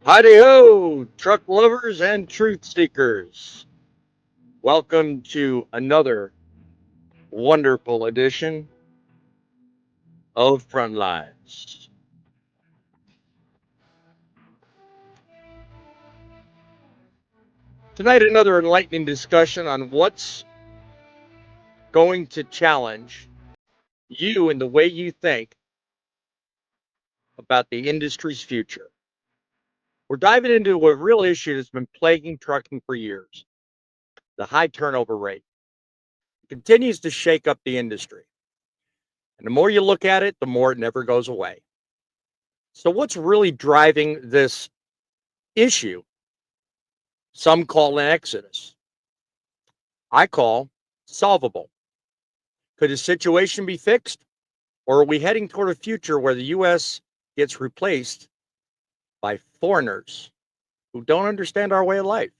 Howdy ho, truck lovers and truth seekers. Welcome to another wonderful edition of Frontlines. Tonight, another enlightening discussion on what's going to challenge you and the way you think about the industry's future. We're diving into a real issue that's been plaguing trucking for years: the high turnover rate. It continues to shake up the industry. And the more you look at it, the more it never goes away. So, what's really driving this issue? Some call an exodus. I call solvable. Could the situation be fixed? Or are we heading toward a future where the U.S. gets replaced by foreigners who don't understand our way of life?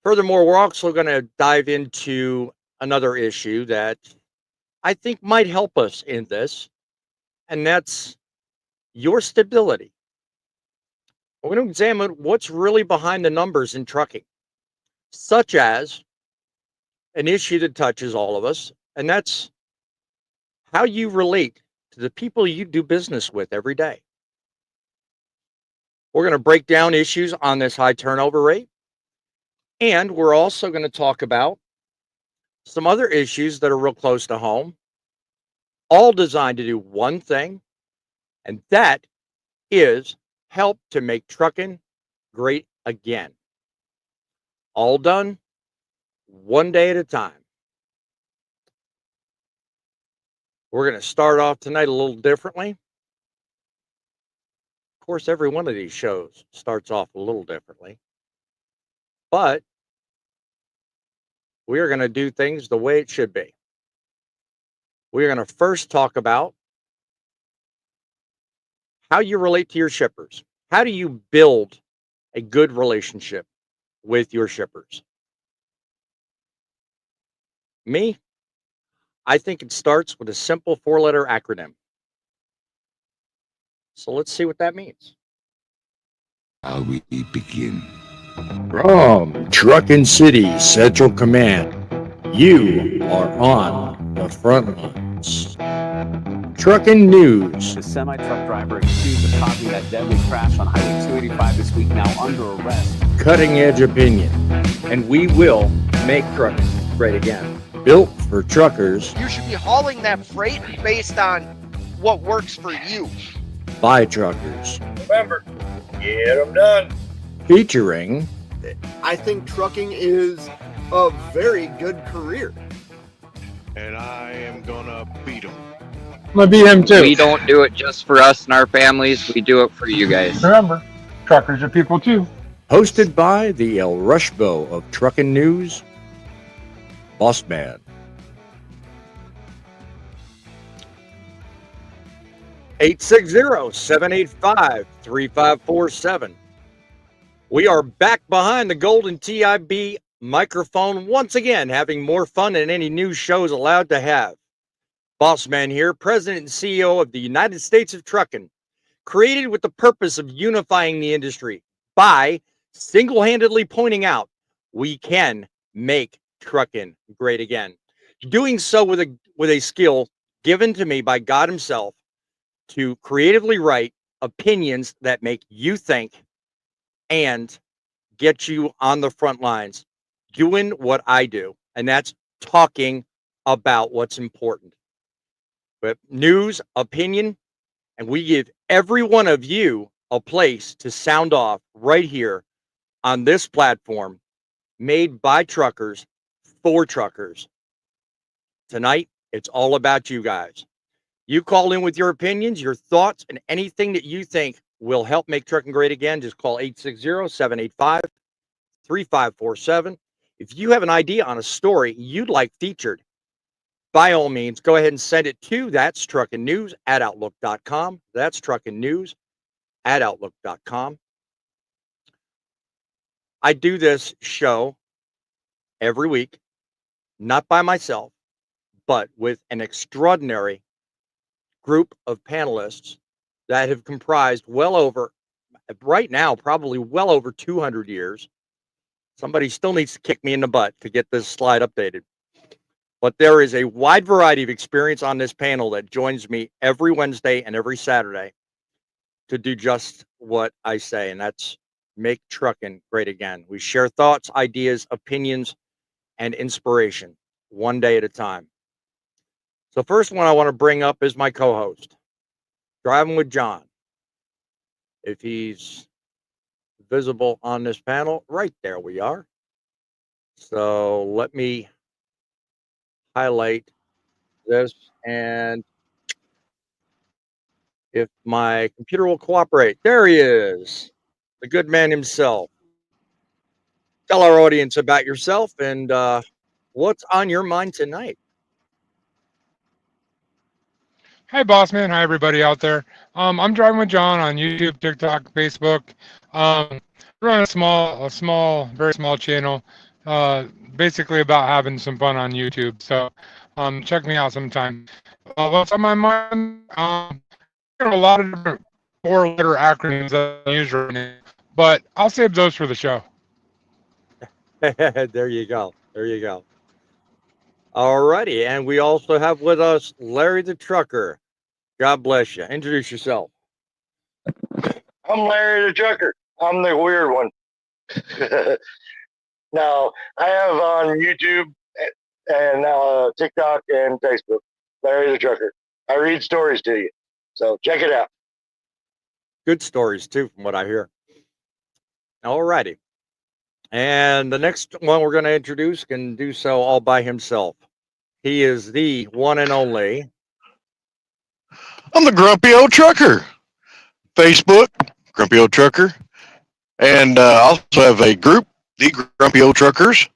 Furthermore, we're also going to dive into another issue that I think might help us in this, and that's your stability. We're going to examine what's really behind the numbers in trucking, such as an issue that touches all of us, and that's how you relate to the people you do business with every day. We're going to break down issues on this high turnover rate, and we're also going to talk about some other issues that are real close to home, all designed to do one thing, and that is help to make trucking great again. All done one day at a time. We're going to start off tonight a little differently. Of course, every one of these shows starts off a little differently, but we are going to do things the way it should be. We're going to first talk about how you relate to your shippers. How do you build a good relationship with your shippers? Me, I think it starts with a simple four-letter acronym. So let's see what that means. Shall we begin? From Truckin' City Central Command, you are on the front lines. Truckin' News, The semi-truck driver accused of causing that deadly crash on Highway 285 this week now under arrest. Cutting Edge Opinion, And we will make trucking great again. built for truckers You should be hauling that freight based on what works for you. by truckers, Remember, get them done. featuring I think trucking is a very good career. And I am gonna beat them. I'm gonna beat him too. We don't do it just for us and our families. We do it for you guys. Remember, truckers are people too. hosted by the El Rushbo of Truckin' News, Boss Man. Eight 860-785-3547. We are back behind the golden TIB microphone once again, having more fun than any news show is allowed to have. Boss Man here, President and CEO of the United States of Trucking, created with the purpose of unifying the industry by single-handedly pointing out we can make trucking great again. Doing so with a skill given to me by God himself to creatively write opinions that make you think and get you on the front lines doing what I do, and that's talking about what's important. But news, opinion, and we give every one of you a place to sound off right here on this platform made by truckers for truckers. Tonight, it's all about you guys. You call in with your opinions, your thoughts, and anything that you think will help make trucking great again. Just call 860-785-3547. If you have an idea on a story you'd like featured, by all means, go ahead and send it to That's Truckin' News at Outlook.com. That's Truckin' News at Outlook.com. I do this show every week, not by myself, but with an extraordinary group of panelists that have comprised well over right now, probably well over 200 years. Somebody still needs to kick me in the butt to get this slide updated. But there is a wide variety of experience on this panel that joins me every Wednesday and every Saturday to do just what I say, and that's make trucking great again. We share thoughts, ideas, opinions, and inspiration one day at a time. So first one I want to bring up is my co-host, Driving with John. If he's visible on this panel, right there we are. So let me highlight this, and if my computer will cooperate, there he is, the good man himself. Tell our audience about yourself and what's on your mind tonight. Hi, boss man. Hi, everybody out there. I'm driving with John on YouTube, TikTok, Facebook. I run very small channel, basically about having some fun on YouTube. So, check me out sometime. What's on my mind? There are a lot of different four-letter acronyms that I use right now, but I'll save those for the show. There you go. There you go. All righty. And we also have with us Larry the Trucker. God bless you. Introduce yourself. I'm Larry the Trucker. I'm the weird one. Now, I have on YouTube and TikTok and Facebook, Larry the Trucker. I read stories to you. So check it out. Good stories, too, from what I hear. All righty. And the next one we're going to introduce can do so all by himself. He is the one and only. I'm the Grumpy Old Trucker. Facebook, Grumpy Old Trucker. And I also have a group, the Grumpy Old Truckers.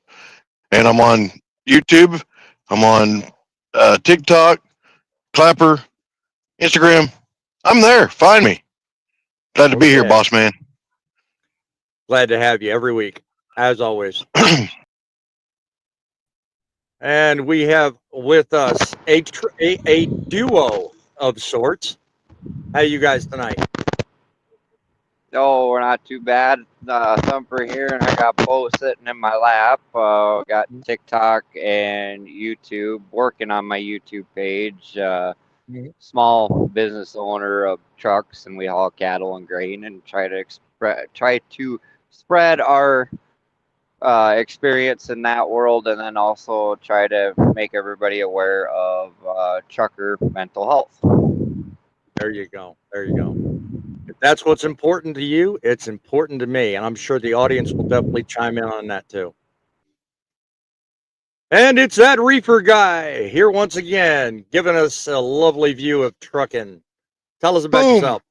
And I'm on YouTube. I'm on TikTok, Clapper, Instagram. I'm there. Find me. Glad to be here, boss man. Glad to have you every week, as always. And we have with us a duo of sorts. How you guys tonight? Oh, we're not too bad. Thumper here, and I got both sitting in my lap. Got TikTok and YouTube, working on my YouTube page. Small business owner of trucks, and we haul cattle and grain, and try to spread our experience in that world, and then also try to make everybody aware of trucker mental health. There you go. There you go. If that's what's important to you, it's important to me, and I'm sure the audience will definitely chime in on that too. And it's that reefer guy here once again, giving us a lovely view of trucking. Tell us about yourself.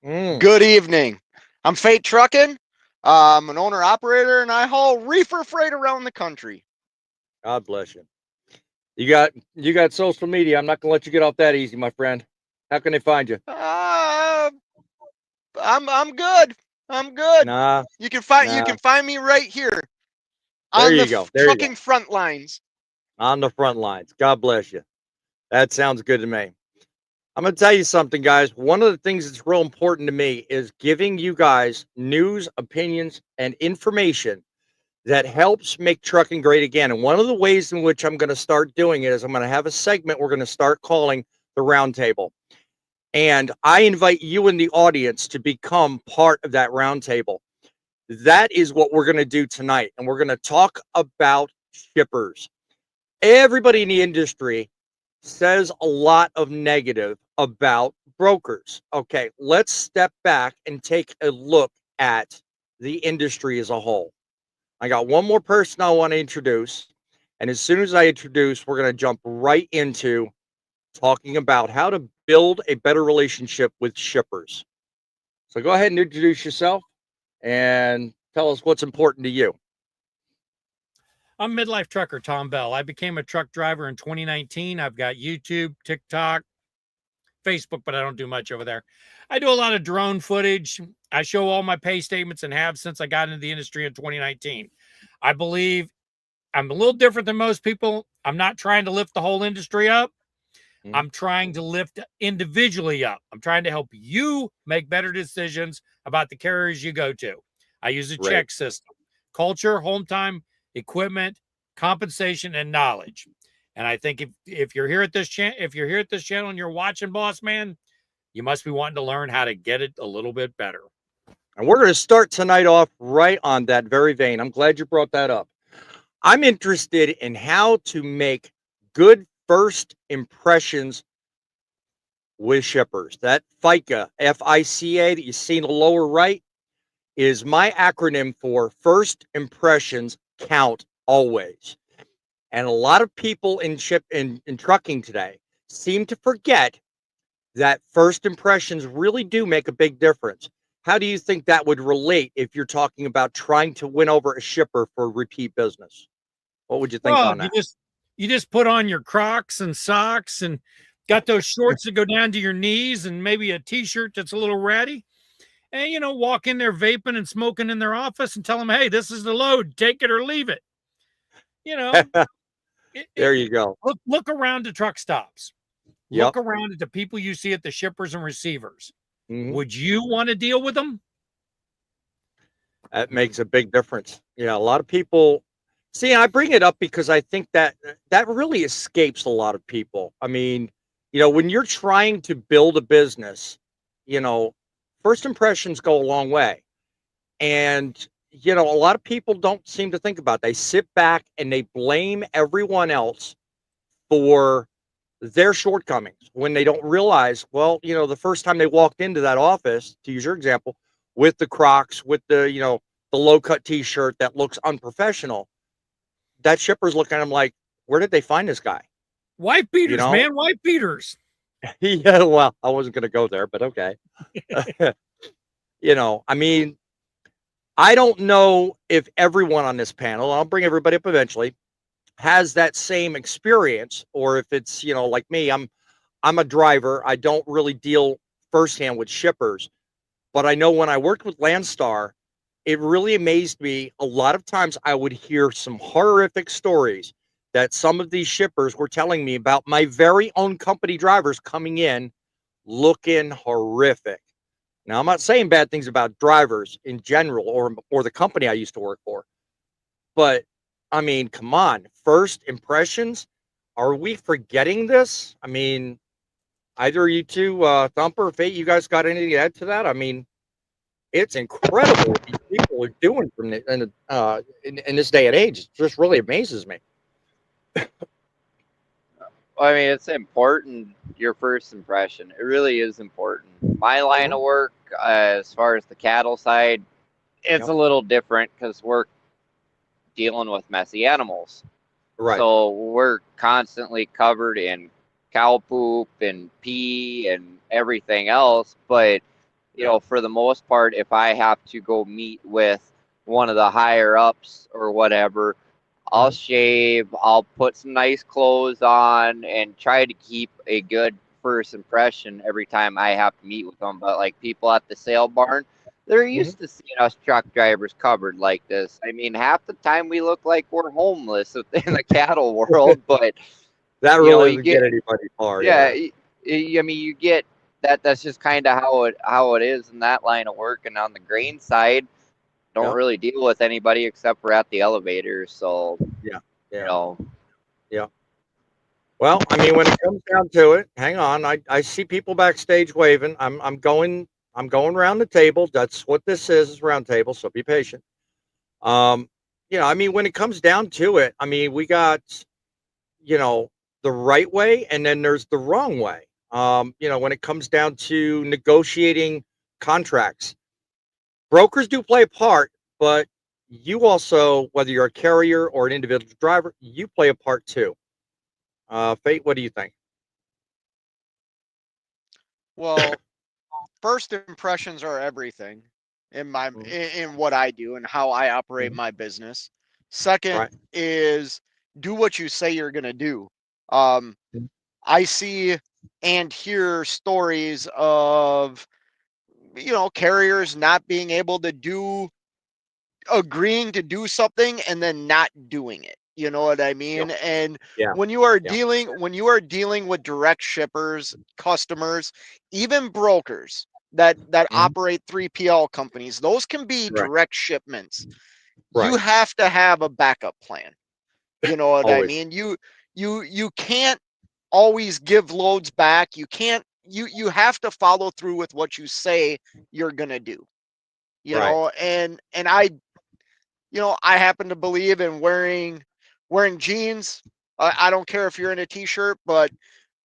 Good evening. I'm Fate Trucking. I'm an owner operator, and I haul reefer freight around the country. God bless you. You got social media. I'm not gonna let you get off that easy, my friend. How can they find you? I'm good. I'm good. Nah. You can find me right here There on you the go. There you go. trucking front lines. On the front lines. God bless you. That sounds good to me. I'm going to tell you something, guys. One of the things that's real important to me is giving you guys news, opinions, and information that helps make trucking great again. And one of the ways in which I'm going to start doing it is I'm going to have a segment we're going to start calling the Roundtable. And I invite you in the audience to become part of that roundtable. That is what we're going to do tonight. And we're going to talk about shippers. Everybody in the industry says a lot of negative about brokers. Okay, let's step back and take a look at the industry as a whole. I got one more person I want to introduce. And as soon as I introduce, we're going to jump right into talking about how to build a better relationship with shippers. So go ahead and introduce yourself and tell us what's important to you. I'm midlife trucker Tom Bell. I became a truck driver in 2019. I've got YouTube, TikTok, Facebook, but I don't do much over there. I do a lot of drone footage. I show all my pay statements and have since I got into the industry in 2019. I believe I'm a little different than most people. I'm not trying to lift the whole industry up. I'm trying to lift individually up. I'm trying to help you make better decisions about the carriers you go to. I use a Right. check system: culture, home time, equipment, compensation, and knowledge. And I think if you're here at this channel and you're watching, boss man, you must be wanting to learn how to get it a little bit better. And we're going to start tonight off right on that very vein. I'm glad you brought that up. I'm interested in how to make good first impressions with shippers. That FICA, FICA, that you see in the lower right is my acronym for first impressions count always. And a lot of people in trucking today seem to forget that first impressions really do make a big difference. How do you think that would relate if you're talking about trying to win over a shipper for repeat business? What would you think Well, on that? you just put on your Crocs and socks and got those shorts that go down to your knees and maybe a t-shirt that's a little ratty, and walk in there vaping and smoking in their office and tell them, hey, this is the load, take it or leave it. There you go. Look around the truck stops. Yep. Look around at the people you see at the shippers and receivers. Mhm. Would you want to deal with them? That makes a big difference. Yeah, a lot of people see. I bring it up because I think that really escapes a lot of people. I mean, when you're trying to build a business, first impressions go a long way. And a lot of people don't seem to think about it. They sit back and they blame everyone else for their shortcomings when they don't realize, well, the first time they walked into that office, to use your example, with the Crocs, with the, the low cut t-shirt that looks unprofessional, that shipper's looking at him like, where did they find this guy? White beaters, man, white beaters. Yeah, well, I wasn't going to go there, but okay. I mean, I don't know if everyone on this panel, I'll bring everybody up eventually, has that same experience, or if it's, like me, I'm a driver. I don't really deal firsthand with shippers, but I know when I worked with Landstar, it really amazed me. A lot of times I would hear some horrific stories that some of these shippers were telling me about my very own company drivers coming in looking horrific. Now, I'm not saying bad things about drivers in general or the company I used to work for, but I mean, come on, first impressions. Are we forgetting this? I mean, either you two, Thumper, Fate, you guys got anything to add to that? I mean, it's incredible what these people are doing in this day and age. It just really amazes me. I mean, it's important, your first impression. It really is important. My line of work, as far as the cattle side, it's a little different because we're dealing with messy animals. Right. So we're constantly covered in cow poop and pee and everything else. But, for the most part, if I have to go meet with one of the higher ups or whatever, I'll shave, I'll put some nice clothes on and try to keep a good first impression every time I have to meet with them. But like people at the sale barn, they're used to seeing us truck drivers covered like this. I mean, half the time we look like we're homeless in the cattle world, but that really doesn't get anybody far. Yeah, I mean, you get that. That's just kind of how it is in that line of work. And on the grain side, don't really deal with anybody except for at the elevator. So yeah. Well, I mean, when it comes down to it, hang on. I see people backstage waving. I'm going around the table. That's what this is round table. So be patient. I mean, when it comes down to it, I mean, we got, the right way and then there's the wrong way. When it comes down to negotiating contracts, brokers do play a part, but you also, whether you're a carrier or an individual driver, you play a part too. Fate, what do you think? Well, first impressions are everything in what I do and how I operate my business. Second is do what you say you're going to do. I see and hear stories of, carriers not being able to agreeing to do something and then not doing it. You know what I mean? Yep. And Yeah. when you are dealing with direct shippers, customers, even brokers, that operate 3PL companies. Those can be direct shipments. You have to have a backup plan. You know what I mean? You can't always give loads back. You can't. You have to follow through with what you say you're gonna do. You know, and I happen to believe in wearing jeans. I don't care if you're in a t-shirt, but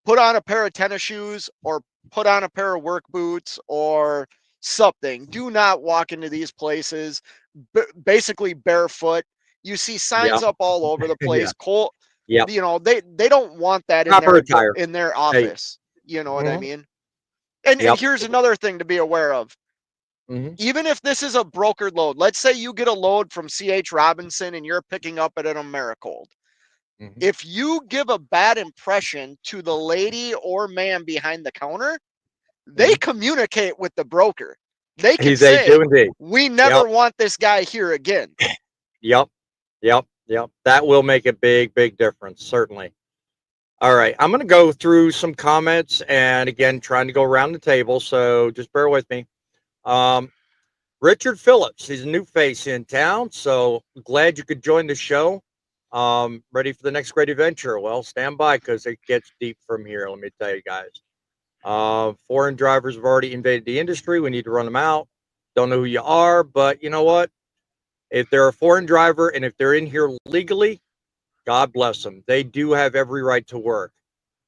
put on a pair of tennis shoes or put on a pair of work boots or something. Do not walk into these places basically barefoot. You see signs up all over the place. Cole, you know, they don't want that in their office. You know what I mean? And here's another thing to be aware of. Even if this is a brokered load, let's say you get a load from C.H. Robinson and you're picking up at an Americold. If you give a bad impression to the lady or man behind the counter, they communicate with the broker. They can say, we never want this guy here again. Yep. That will make a big, big difference, certainly. All right. I'm going to go through some comments and again, trying to go around the table. So just bear with me. Richard Phillips, he's a new face in town. So glad you could join the show. Ready for the next great adventure? Well, stand by because it gets deep from here. Let me tell you guys. Foreign drivers have already invaded the industry. We need to run them out. Don't know who you are, but you know what? If they're a foreign driver and if they're in here legally, God bless them. They do have every right to work.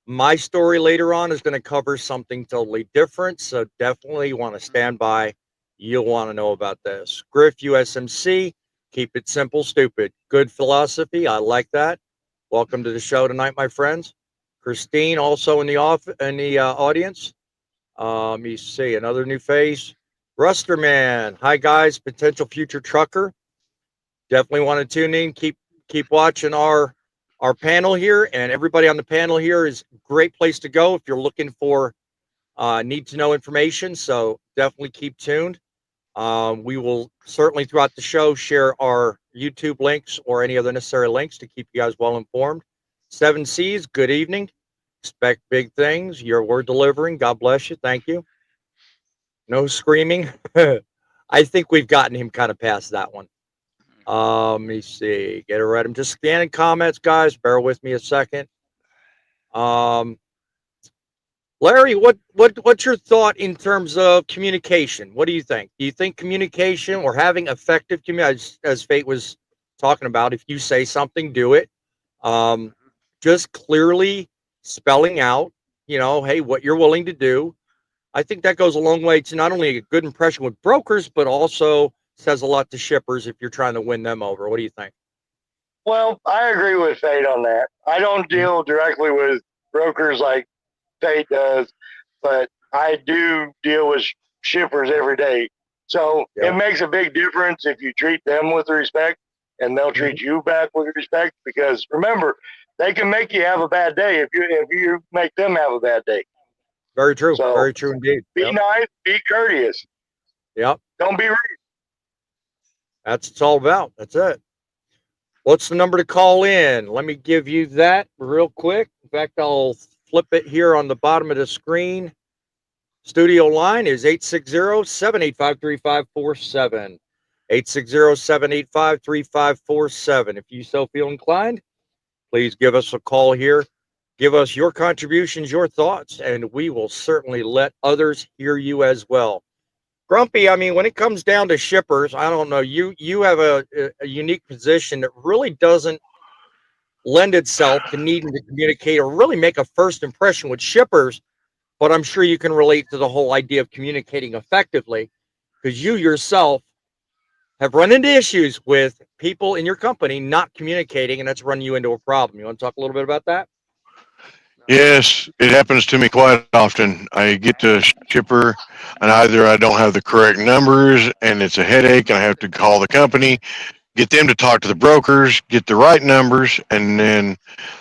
My story later on is going to cover something totally different. So definitely want to stand by. You'll want to know about this. Griff USMC, keep it simple, stupid. Good philosophy. I like that. Welcome to the show tonight, my friends. Christine, also in the audience. Let me see another new face. Rusterman. Hi guys, potential future trucker. Definitely want to tune in. Keep watching our panel here, and everybody on the panel here is a great place to go if you're looking for need to know information. So definitely keep tuned. We will certainly throughout the show share our YouTube links or any other necessary links to keep you guys well informed. 7Cs, good evening. Expect big things. Your word delivering. God bless you. Thank you. No screaming. I think we've gotten him kind of past that one. Let me see. Get it right. I'm just scanning comments, guys. Bear with me a second. Larry, what's your thought in terms of communication? What do you think? Do you think communication or having effective communication, as Fate was talking about, if you say something, do it. Just clearly spelling out, hey, what you're willing to do. I think that goes a long way to not only a good impression with brokers, but also says a lot to shippers if you're trying to win them over. What do you think? Well, I agree with Fate on that. I don't deal directly with brokers like Fate does, but I do deal with shippers every day. So it makes a big difference if you treat them with respect and they'll treat you back with respect, because remember, they can make you have a bad day if you make them have a bad day. Very true. So very true indeed. Be nice, be courteous. Yep. Don't be rude. That's what it's all about. That's it. What's the number to call in? Let me give you that real quick. In fact, I'll flip it here on the bottom of the screen. Studio line is 860-785-3547. 860-785-3547. If you so feel inclined, please give us a call here. Give us your contributions, your thoughts, and we will certainly let others hear you as well. Grumpy, I mean, when it comes down to shippers, I don't know, you have a unique position that really doesn't lend itself to needing to communicate or really make a first impression with shippers, but I'm sure you can relate to the whole idea of communicating effectively, because you yourself have run into issues with people in your company not communicating, and that's running you into a problem. You want to talk a little bit about that? Yes, it happens to me quite often. I get to a shipper and either I don't have the correct numbers and it's a headache and I have to call the company, get them to talk to the brokers, get the right numbers, and then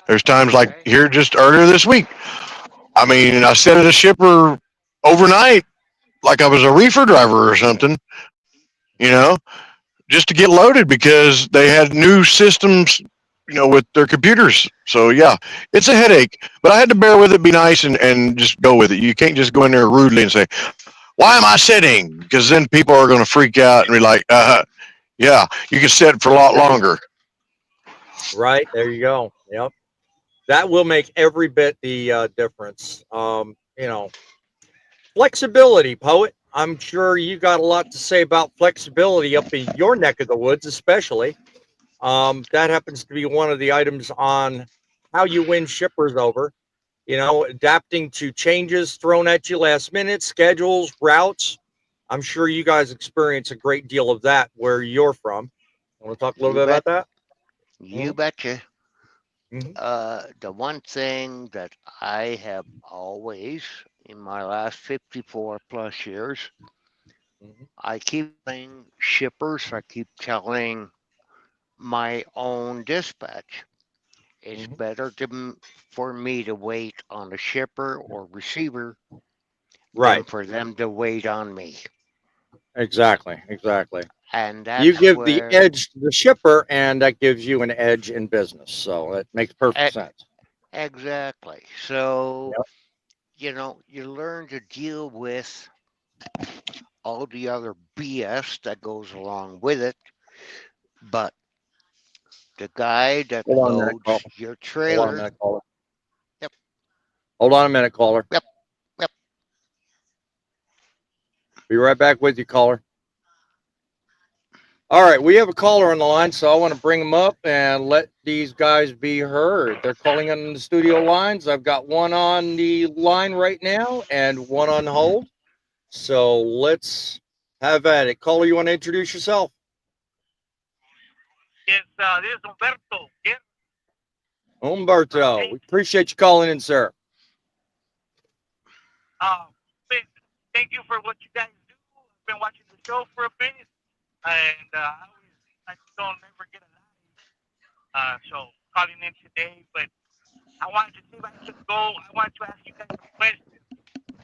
there's times like here just earlier this week. I mean, I sent a shipper overnight like I was a reefer driver or something, just to get loaded because they had new systems, with their computers. So yeah, it's a headache, but I had to bear with it, be nice, and just go with it. You can't just go in there rudely and say, why am I sitting? Because then people are going to freak out and be like, yeah, you can sit for a lot longer. Right. There you go. Yep. That will make every bit the difference. Flexibility, poet. I'm sure you got a lot to say about flexibility up in your neck of the woods, especially. That happens to be one of the items on how you win shippers over. Adapting to changes thrown at you last minute, schedules, routes. I'm sure you guys experience a great deal of that where you're from. Want to talk a little You bit bet. about that? You betcha. Mhm. The one thing that I have always, in my last 54 plus years, Mhm. I keep telling shippers, I keep telling my own dispatch, it's Mhm. better for me to wait on a shipper or receiver than Right. for them to wait on me. Exactly. Exactly. And You that's give the where, edge to the shipper, and that gives you an edge in business. So it makes perfect e- sense. exactly. So, Yep. you learn to deal with all the other BS that goes along with it. But the guy that Hold on a minute, loads caller. your Hold on a trailer, minute, caller. yep, Hold on a minute, caller. yep, yep. Be right back with you, caller. All right, we have a caller on the line, so I want to bring them up and let these guys be heard. They're calling on the studio lines. I've got one on the line right now and one on hold. So let's have at it. Caller, you want to introduce yourself? Yes, this is Humberto. Yes, Umberto. We appreciate you calling in, sir. uh, thank thank you for what you guys do. I've been watching the show for a bit, and I don't ever get a live. So calling in today, but I wanted to see if I could go. I wanted to ask you guys some questions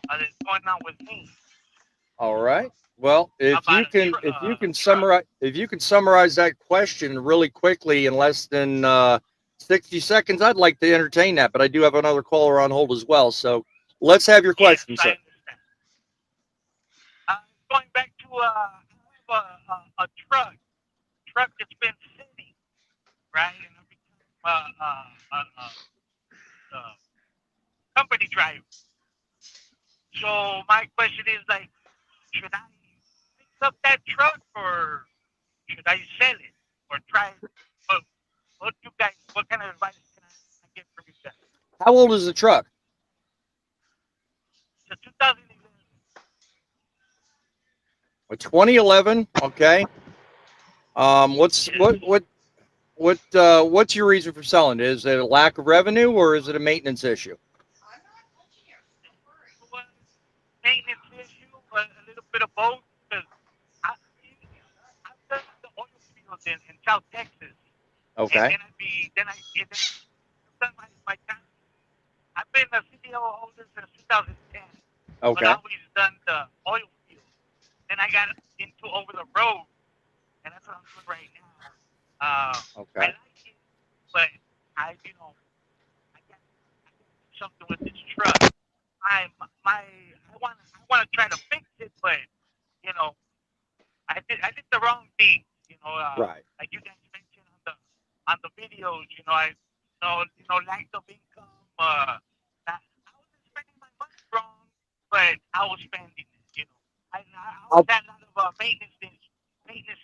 that's going on with me All right. Well, if about you can summarize that question really quickly in less than 60 seconds, I'd like to entertain that, but I do have another caller on hold as well. So let's have your Yes, question, I sir. understand. Going back to a truck that's been sitting, right? And I become company driver. So my question is like, should I fix up that truck or should I sell it or try? What, what kind of advice can I get from you guys? How old is the truck? It's a 2011. A 2011. Okay. What's what's your reason for selling? Is it a lack of revenue or is it a maintenance issue? Maintenance issue, a little bit of both. Because I've done the oil field in South Texas, and Okay. I've done my time. I've been a CDL holder since 2010, but I Okay. always done the oil field. Then I got into over the road, and that's what I'm doing right now. I Okay. like it, but I got something with this truck. I want to try to fix it, but you know, I did the wrong thing. Right. Like you guys mentioned on the videos. Lack of income. I wasn't spending my money wrong, but I was spending it. I was had a lot of maintenance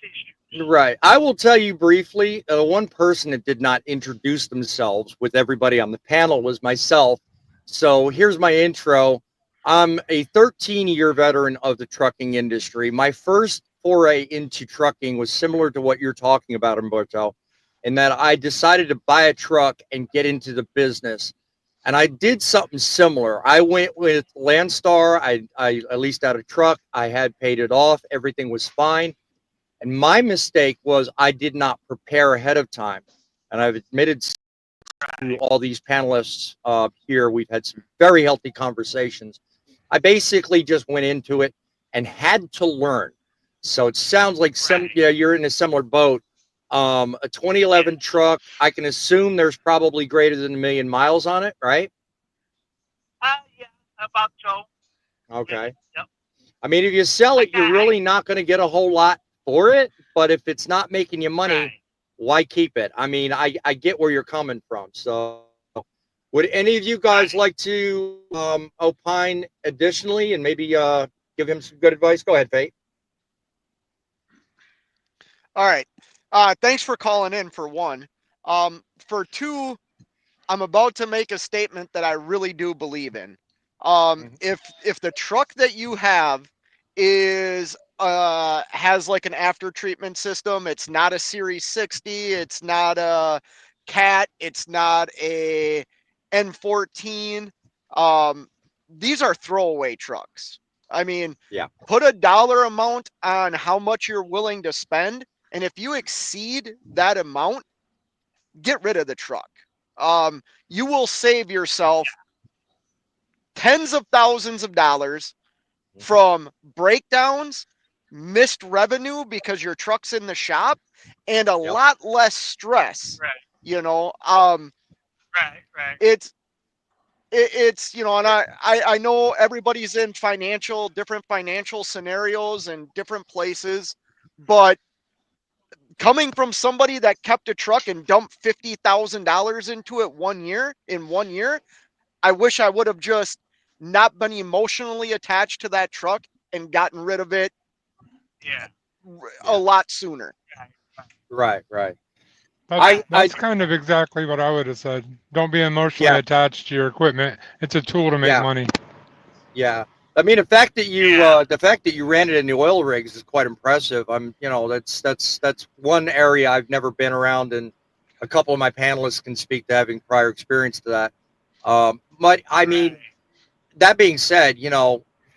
issues. Right. I will tell you briefly. One person that did not introduce themselves with everybody on the panel was myself. So here's my intro. I'm a 13-year veteran of the trucking industry. My first foray into trucking was similar to what you're talking about, Umberto, in that I decided to buy a truck and get into the business. And I did something similar. I went with Landstar. I leased out a truck. I had paid it off. Everything was fine. And my mistake was I did not prepare ahead of time. And I've admitted to all these panelists here, we've had some very healthy conversations. I basically just went into it and had to learn. So it sounds like you're in a similar boat. A 2011 truck, I can assume there's probably greater than 1,000,000 miles on it, right? Yeah, about so. Okay. Yep. I mean, if you sell it, you're really not going to get a whole lot for it. But if it's not making you money, why keep it? I mean, I get where you're coming from. So, would any of you guys like to opine additionally and maybe give him some good advice? Go ahead, Fate. All right. Thanks for calling in, for one. For two, I'm about to make a statement that I really do believe in. If the truck that you have is has like an after treatment system, it's not a Series 60, it's not a Cat, it's not a N14. These are throwaway trucks. I mean, Yeah. put a dollar amount on how much you're willing to spend, and if you exceed that amount, get rid of the truck. You will save yourself tens of thousands of dollars from breakdowns, missed revenue because your truck's in the shop, and a lot less stress. Right. You know, Right. it's you know, and I know everybody's in different financial scenarios and different places, but coming from somebody that kept a truck and dumped $50,000 into it in 1 year, I wish I would have just not been emotionally attached to that truck and gotten rid of it a lot sooner. Right. That's kind of exactly what I would have said. Don't be emotionally attached to your equipment. It's a tool to make money. Yeah. I mean, the fact that you ran it in the oil rigs is quite impressive. That's one area I've never been around, and a couple of my panelists can speak to having prior experience to that. But I mean, that being said,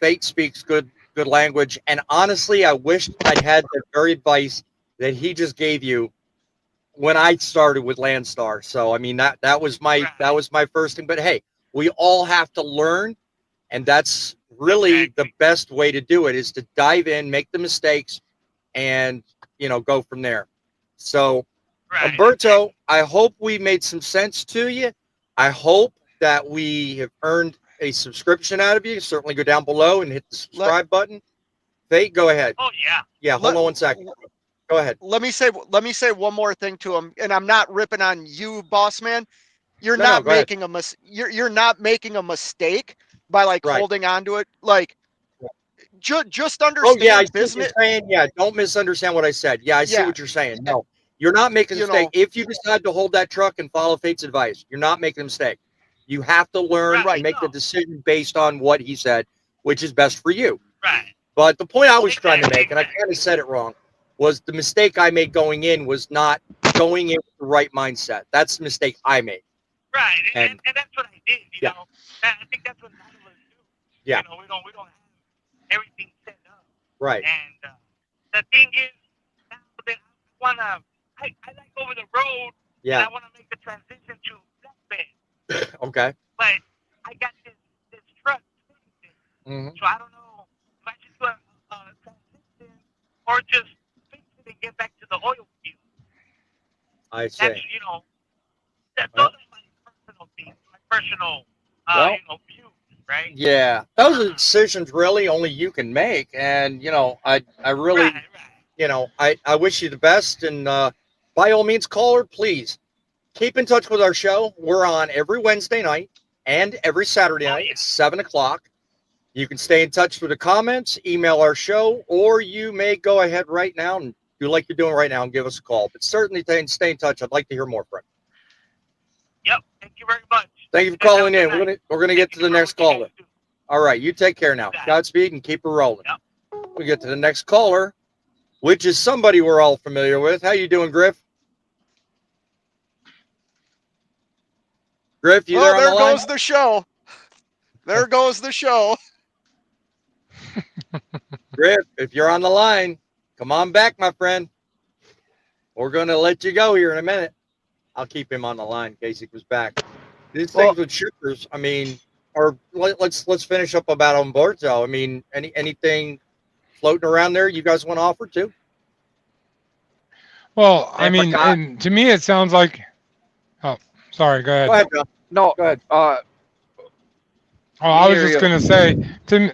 Fate speaks good language, and honestly, I wish I'd had the very advice that he just gave you when I started with Landstar. So I mean, that was my first thing. But hey, we all have to learn. And that's really the best way to do it, is to dive in, make the mistakes, and, go from there. So, Umberto, I hope we made some sense to you. I hope that we have earned a subscription out of you. Certainly go down below and hit the subscribe button. Fate, go ahead. Oh, yeah. Yeah, hold on 1 second. Go ahead. Let me say one more thing to him, and I'm not ripping on you, boss man. You're not making a mistake by holding on to it. Just understand. Oh yeah, I see business. what you're saying. Yeah, don't misunderstand what I said. Yeah, I see what you're saying. No, you're not making a mistake. If you decide to hold that truck and follow Fate's advice, you're not making a mistake. You have to learn and make the decision based on what he said, which is best for you. Right. But the point I was trying to make, and I kind of said it wrong, was the mistake I made going in was not going in with the right mindset. That's the mistake I made. Right, and that's what I did. You know, I think that's what none of us do. Yeah. You know, we don't have everything set up. Right. And the thing is, now that I like over the road. Yeah. And I want to make the transition to flatbed. Okay. But I got this truck. Mm-hmm. So I don't know if I should do a transition or just fix it and get back to the oil field. I see. That's, those are my personal things, my personal, views, right? Yeah, those are decisions really only you can make, and I really, I wish you the best, and by all means, caller, please keep in touch with our show. We're on every Wednesday night and every Saturday night at 7:00. You can stay in touch with the comments, email our show, or you may go ahead right now and do like you're doing right now and give us a call. But certainly stay in touch. I'd like to hear more from you. Yep. Thank you very much. Thank you for calling in. We're gonna get to the next caller. All right, you take care now. Godspeed and keep her rolling. Yep. We get to the next caller, which is somebody we're all familiar with. How you doing, Griff? Griff, you there on the line? There goes the show. There goes the show. Griff, if you're on the line, come on back, my friend. We're gonna let you go here in a minute. I'll keep him on the line in case he comes back. These things with shippers, I mean, or let's finish up about Umberto. I mean, anything floating around there you guys want to offer too? Well, I mean, and to me it sounds like. Oh, sorry. Go ahead. Go ahead, John. No, go ahead. I was just gonna say to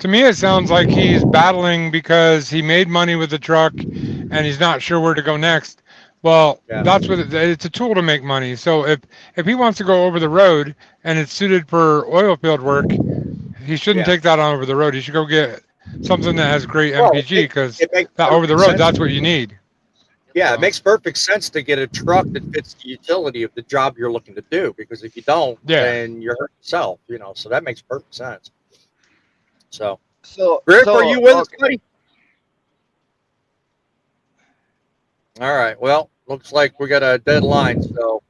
To me, it sounds like he's battling because he made money with the truck and he's not sure where to go next. Well, that's what it's a tool to make money. So if he wants to go over the road and it's suited for oil field work, he shouldn't take that on over the road. He should go get something that has great MPG because that over the road, that's what you need. Yeah, it makes perfect sense to get a truck that fits the utility of the job you're looking to do. Because if you don't, then you're hurting yourself. So that makes perfect sense. So, Griff, are you with us, buddy? All right. Well, looks like we got a deadline. So,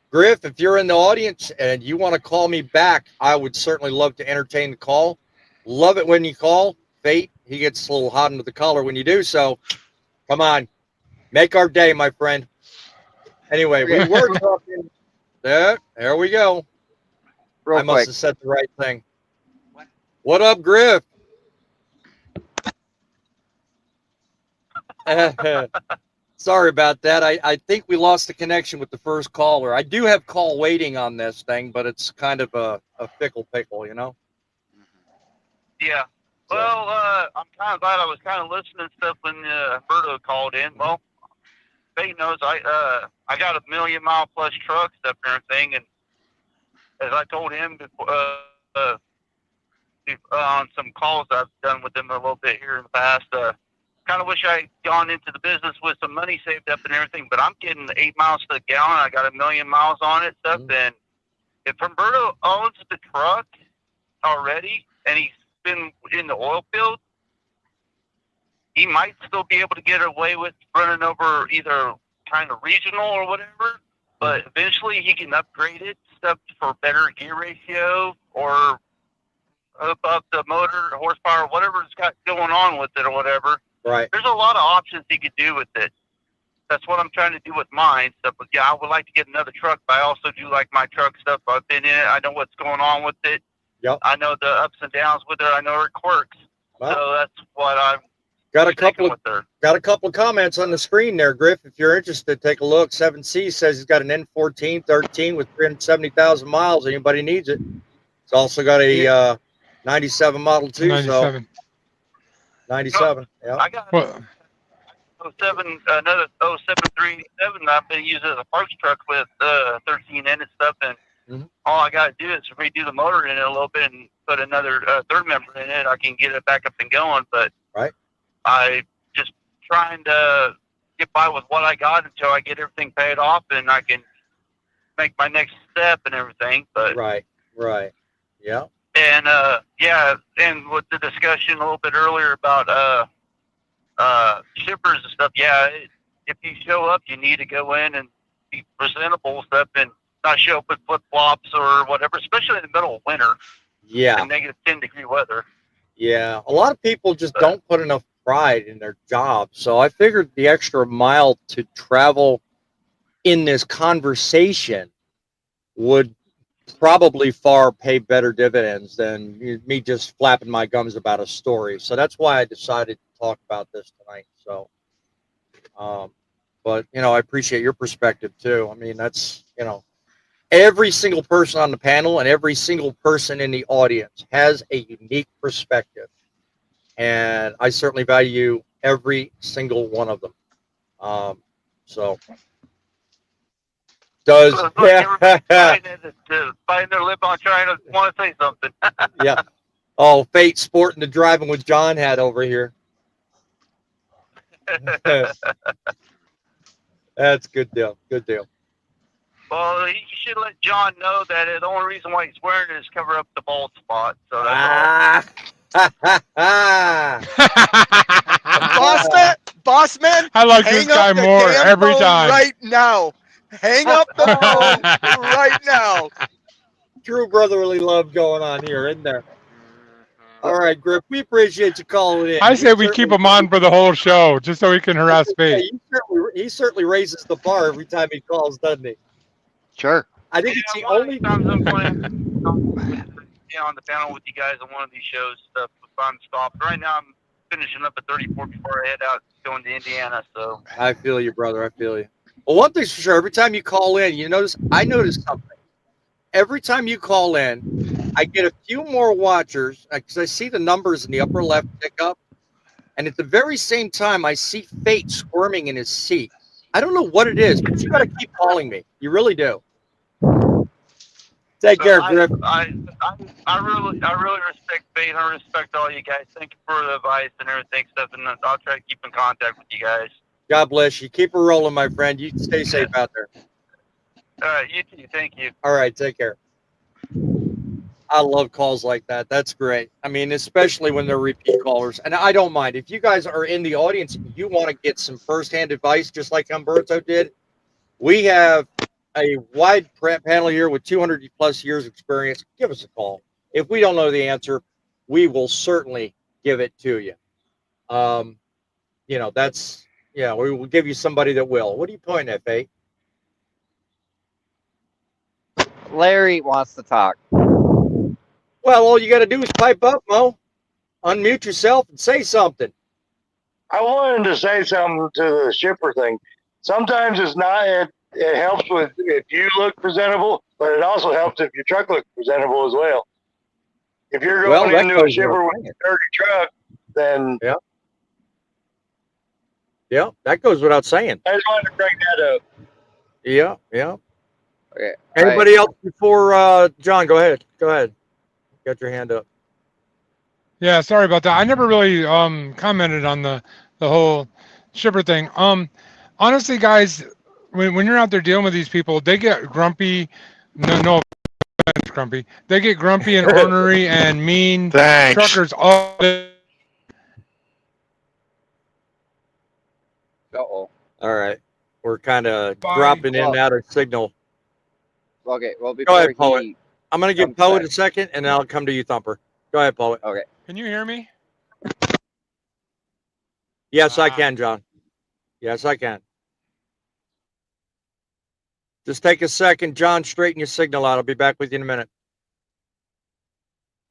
Griff, if you're in the audience and you want to call me back, I would certainly love to entertain the call. Love it when you call. Fate, he gets a little hot under the collar when you do so. Come on. Make our day, my friend. Anyway, we were talking. There we go. I must have said the right thing. What up, Griff? Sorry about that. I think we lost the connection with the first caller. I do have call waiting on this thing, but it's kind of a fickle pickle, Yeah. Well, I'm kind of glad I was kind of listening to stuff when Berto called in. Well, Fate knows I got a 1,000,000-mile plus truck stuff and everything, and as I told him before, on some calls I've done with him a little bit here in the past, kind of wish I had gone into the business with some money saved up and everything, but I'm getting 8 miles to the gallon. I got 1,000,000 miles on it, stuff, and if Humberto owns the truck already and he's been in the oil field, he might still be able to get away with running over either kind of regional or whatever, but eventually he can upgrade it, stuff for better gear ratio or hook up the motor, horsepower, whatever's got going on with it or whatever. Right. There's a lot of options he could do with it. That's what I'm trying to do with mine stuff. But yeah, I would like to get another truck, but I also do like my truck stuff. I've been in it. I know what's going on with it. Yep. I know the ups and downs with it. I know her quirks. Well, so that's what I'm got a couple of comments on the screen there, Griff. If you're interested, take a look. 7C says he's got an N14 13 with 370,000 miles. Anybody needs it. He's also got a 97 Model 2. 97. So 97. Yeah. I got 07, another 07387 I've been using as a parks truck with 13 in and stuff, and all I got to do is redo the motor in it a little bit and put another third member in it. I can get it back up and going, but I just trying to get by with what I got until I get everything paid off and I can make my next step and everything. But right, yeah. And and with the discussion a little bit earlier about shippers and stuff, if you show up, you need to go in and be presentable and stuff, and not show up with flip flops or whatever, especially in the middle of winter. Yeah. And negative 10-degree weather. Yeah, a lot of people just don't put enough pride in their job. So I figured the extra mile to travel in this conversation would probably far pay better dividends than me just flapping my gums about a story. So that's why I decided to talk about this tonight. So, but I appreciate your perspective too. I mean, that's, every single person on the panel and every single person in the audience has a unique perspective. And I certainly value every single one of them. So does biting their lip on trying to want to say something. Yeah. Oh, Fate sporting the Driving with John hat over here. That's good deal. Good deal. Well, you should let John know that the only reason why he's wearing it is cover up the bald spot. So that's Bossman, I like this guy more every time. Right now. Hang up the phone right now. True brotherly love going on here, isn't there? All right, Griff, we appreciate you calling in. I say we keep him on for the whole show, just so he can harass Fate. He certainly raises the bar every time he calls, doesn't he? Sure. I think it's the only times I'm playing on the panel with you guys on one of these shows stuff if I'm stopped. Right now I'm finishing up at 34 before I head out going to Indiana. So I feel you, brother. I feel you. Well, one thing's for sure, every time you call in, I notice something. Every time you call in, I get a few more watchers because I see the numbers in the upper left tick up, and at the very same time, I see Fate squirming in his seat. I don't know what it is, but you got to keep calling me. You really do. Take care, Griff. I really respect Fate. I respect all you guys. Thank you for the advice and everything, stuff, and I'll try to keep in contact with you guys. God bless you. Keep it rolling, my friend. You stay safe out there. All right, you too. Thank you. All right, take care. I love calls like that. That's great. I mean, especially when they're repeat callers. And I don't mind. If you guys are in the audience and you want to get some firsthand advice, just like Humberto did, we have a wide panel here with 200 plus years experience. Give us a call. If we don't know the answer, we will certainly give it to you. That's, we will give you somebody that will. What are you pointing at, Faye? Larry wants to talk. Well, all you got to do is pipe up, Mo. Unmute yourself and say something. I wanted to say something to the shipper thing. Sometimes it's not, it helps with if you look presentable, but it also helps if your truck looks presentable as well. If you're going into a shipper with a dirty truck, then yeah, that goes without saying. I just wanted to bring that up. Yeah. Okay. Anybody else before John? Go ahead. Got your hand up. Yeah, sorry about that. I never really commented on the whole shipper thing. Honestly, guys, when you're out there dealing with these people, they get grumpy. No offense, grumpy. They get grumpy and ornery and mean. Thanks. Truckers all. Uh-oh. All right. We're kind of dropping in and out of signal. Okay, well, Go before ahead, Poet. I'm going to give Poet a second, and then I'll come to you, Thumper. Go ahead, Poet. Okay. Can you hear me? Yes, I can, John. Yes, I can. Just take a second, John. Straighten your signal out. I'll be back with you in a minute.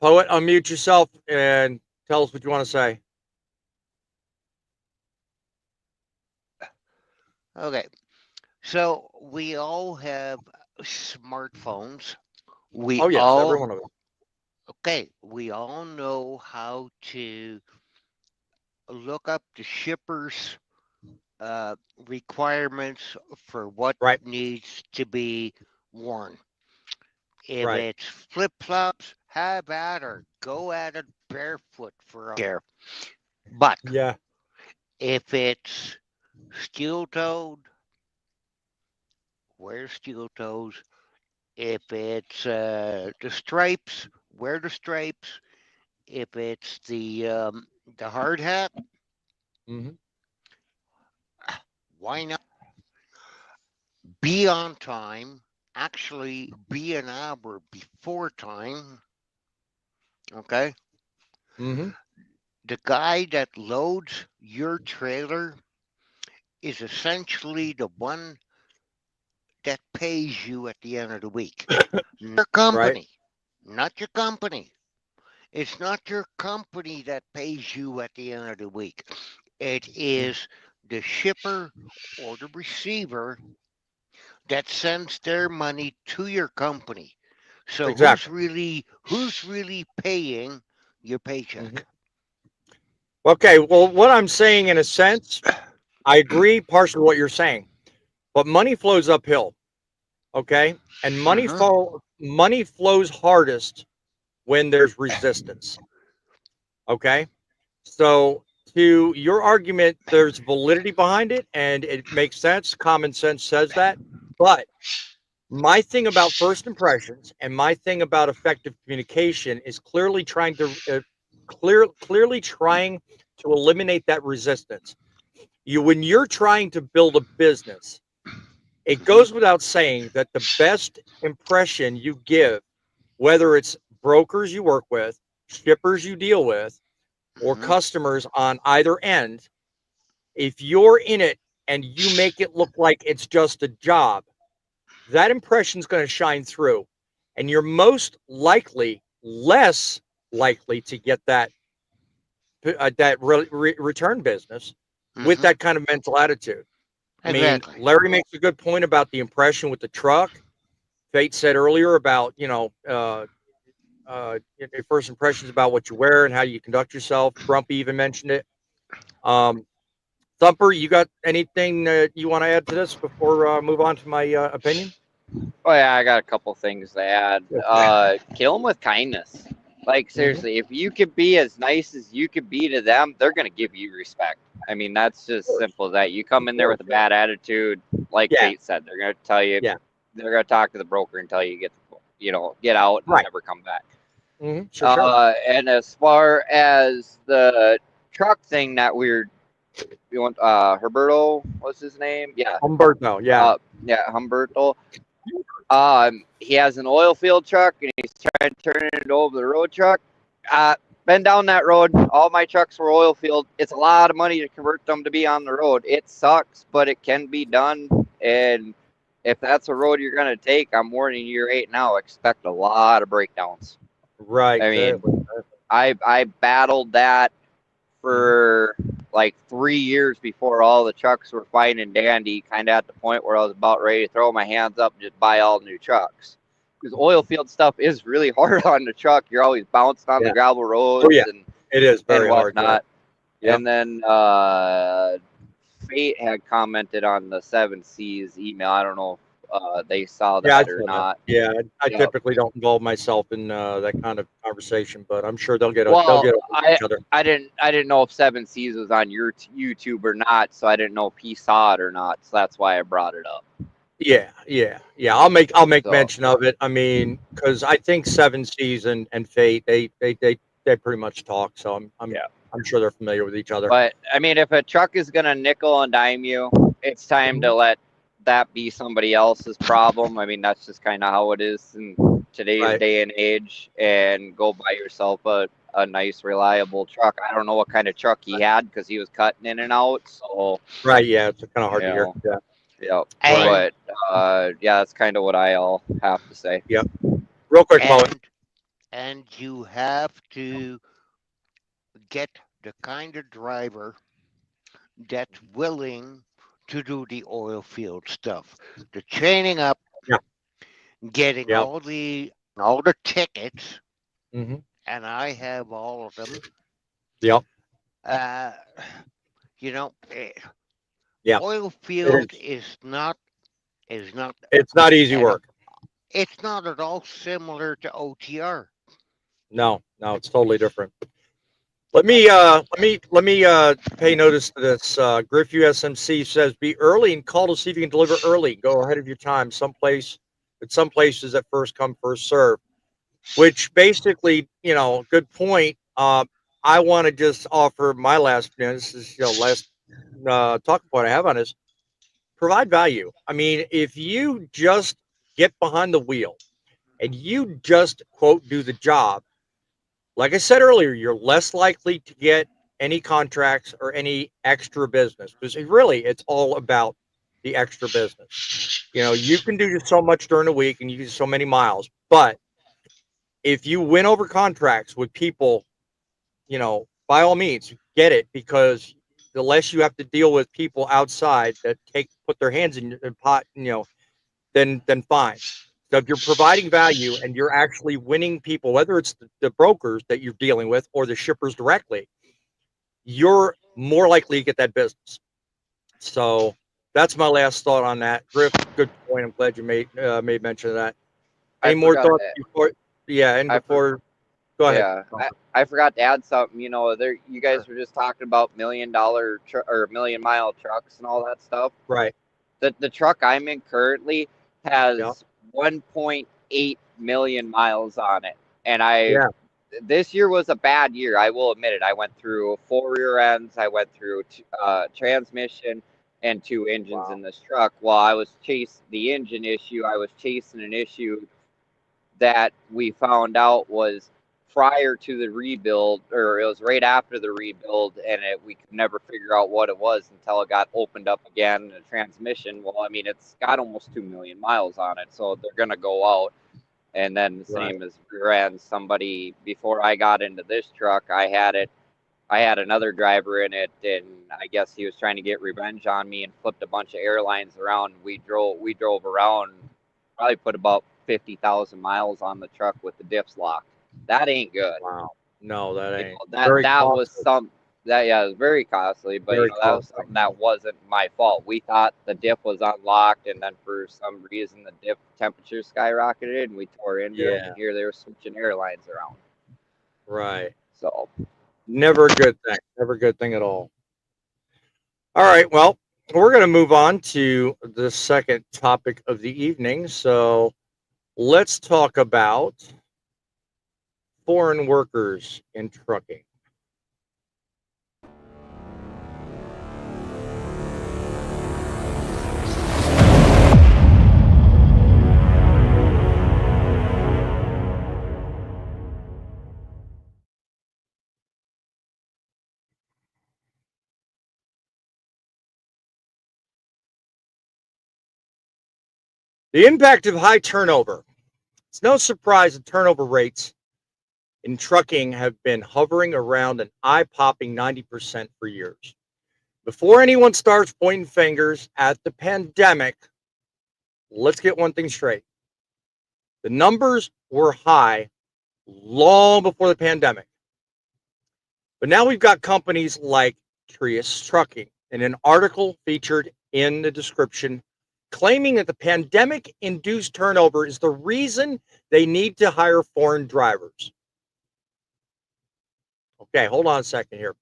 Poet, unmute yourself and tell us what you want to say. Okay. So we all have smartphones. Every one of us. Okay, we all know how to look up the shipper's requirements for what needs to be worn. If it's flip flops, have at her. Go at it barefoot for a care. But if it's steel toed, wear steel toes. If it's the stripes, wear the stripes. If it's the hard hat, why not be on time? Actually, be an hour before time. Okay. The guy that loads your trailer is essentially the one that pays you at the end of the week. Your company, not your company. It's not your company that pays you at the end of the week. It is the shipper or the receiver that sends their money to your company. So who's really paying your paycheck? Okay, well, what I'm saying in a sense, I agree partially with what you're saying, but money flows uphill. Okay, and money flows hardest when there's resistance. Okay, so to your argument, there's validity behind it, and it makes sense. Common sense says that, but my thing about first impressions and my thing about effective communication is clearly trying to eliminate that resistance. When you're trying to build a business, it goes without saying that the best impression you give, whether it's brokers you work with, shippers you deal with, or customers on either end, if you're in it and you make it look like it's just a job, that impression is going to shine through, and you're less likely to get that return business with that kind of mental attitude. I mean, Larry makes a good point about the impression with the truck. Fate said earlier about your first impressions about what you wear and how you conduct yourself. Grumpy even mentioned it. Thumper, you got anything that you want to add to this before move on to my opinion? Oh yeah, I got a couple things to add. Kill them with kindness. Like seriously, if you could be as nice as you could be to them, they're gonna give you respect. I mean, that's just simple as that. You come in there with a bad attitude, like Fate said, they're gonna tell you, they're gonna talk to the broker and tell you get out and never come back. Sure. And as far as the truck thing that we want, Herberto, what's his name? Yeah, Humberto. Yeah. Humberto. He has an oil field truck and he's trying to turn it over the road truck. Been down that road. All my trucks were oil field. It's a lot of money to convert them to be on the road. It sucks, but it can be done. And if that's a road you're going to take, I'm warning you right now, expect a lot of breakdowns. Right. I mean, I battled that for like 3 years before all the trucks were fine and dandy, kind of at the point where I was about ready to throw my hands up and just buy all new trucks. Because oil field stuff is really hard on the truck. You're always bouncing on the gravel roads. Oh, yeah. And, it is very and hard. whatnot. Yeah. And then Fate had commented on the 7 C's email. I don't know if they saw that or not. Yeah, I typically don't involve myself in that kind of conversation, but I'm sure they'll get I each other. I didn't know if 7 C's was on your YouTube or not, so I didn't know if he saw it or not. So that's why I brought it up. Yeah. I'll make mention of it. I mean, because I think 7 C's and Fate they pretty much talk, so I'm sure they're familiar with each other. But I mean, if a truck is gonna nickel and dime you, it's time to let that be somebody else's problem. I mean, that's just kind of how it is in today's day and age. And go buy yourself a nice, reliable truck. I don't know what kind of truck he had because he was cutting in and out. So yeah, it's kind of hard to hear. Yeah. But that's kind of what I all have to say. Yep. Real quick, and you have to get the kind of driver that's willing to do the oil field stuff, the training up, getting all the tickets, and I have all of them. Yep. Oil field is not. It's not easy work. It's not at all similar to OTR. No, it's totally different. Let me pay notice to this. Griff USMC says be early and call to see if you can deliver early. Go ahead of your time. Some places at first come, first serve. Which basically, good point. I want to just offer my last, this is last talking point I have on this. Provide value. I mean, if you just get behind the wheel and you just quote do the job, like I said earlier, you're less likely to get any contracts or any extra business because really it's all about the extra business. You can do just so much during the week and you do so many miles, but if you win over contracts with people, by all means get it, because the less you have to deal with people outside that put their hands in the pot, then fine. So if you're providing value and you're actually winning people, whether it's the brokers that you're dealing with or the shippers directly, you're more likely to get that business. So that's my last thought on that. Griff, good point. I'm glad you made mention of that. Any more thoughts before? Yeah, and before, go ahead. Yeah, I forgot to add something. You guys were just talking about $1 million or million mile trucks and all that stuff. Right. The truck I'm in currently has 1.8 million miles on it, and this year was a bad year. I will admit it. I went through 4 rear ends. I went through transmission and 2 engines in this truck. While I was chasing the engine issue, I was chasing an issue that we found out was prior to the rebuild, or it was right after the rebuild, and we could never figure out what it was until it got opened up again. The transmission, well, I mean, it's got almost 2 million miles on it, so they're going to go out. And then the same as rear ends. Somebody, before I got into this truck, I had another driver in it, and I guess he was trying to get revenge on me and flipped a bunch of airlines around. We drove around, probably put about 50,000 miles on the truck with the diffs locked. That ain't good. Wow. No, that You ain't. know, that Very that was costly. it was very costly, but Very that was costly. something that wasn't my fault. We thought the diff was unlocked, and then for some reason the diff temperature skyrocketed, and we tore into it. Yeah. And here they were switching airlines around. Right. So Never a good thing. Never a good thing at all. All right. Well, we're going to move on to the second topic of the evening. So let's talk about foreign workers in trucking. The impact of high turnover. It's no surprise that turnover rates in trucking have been hovering around an eye-popping 90% for years. Before anyone starts pointing fingers at the pandemic, let's get one thing straight. The numbers were high long before the pandemic. But now we've got companies like Trius Trucking in an article featured in the description claiming that the pandemic induced turnover is the reason they need to hire foreign drivers. Okay, hold on a second here.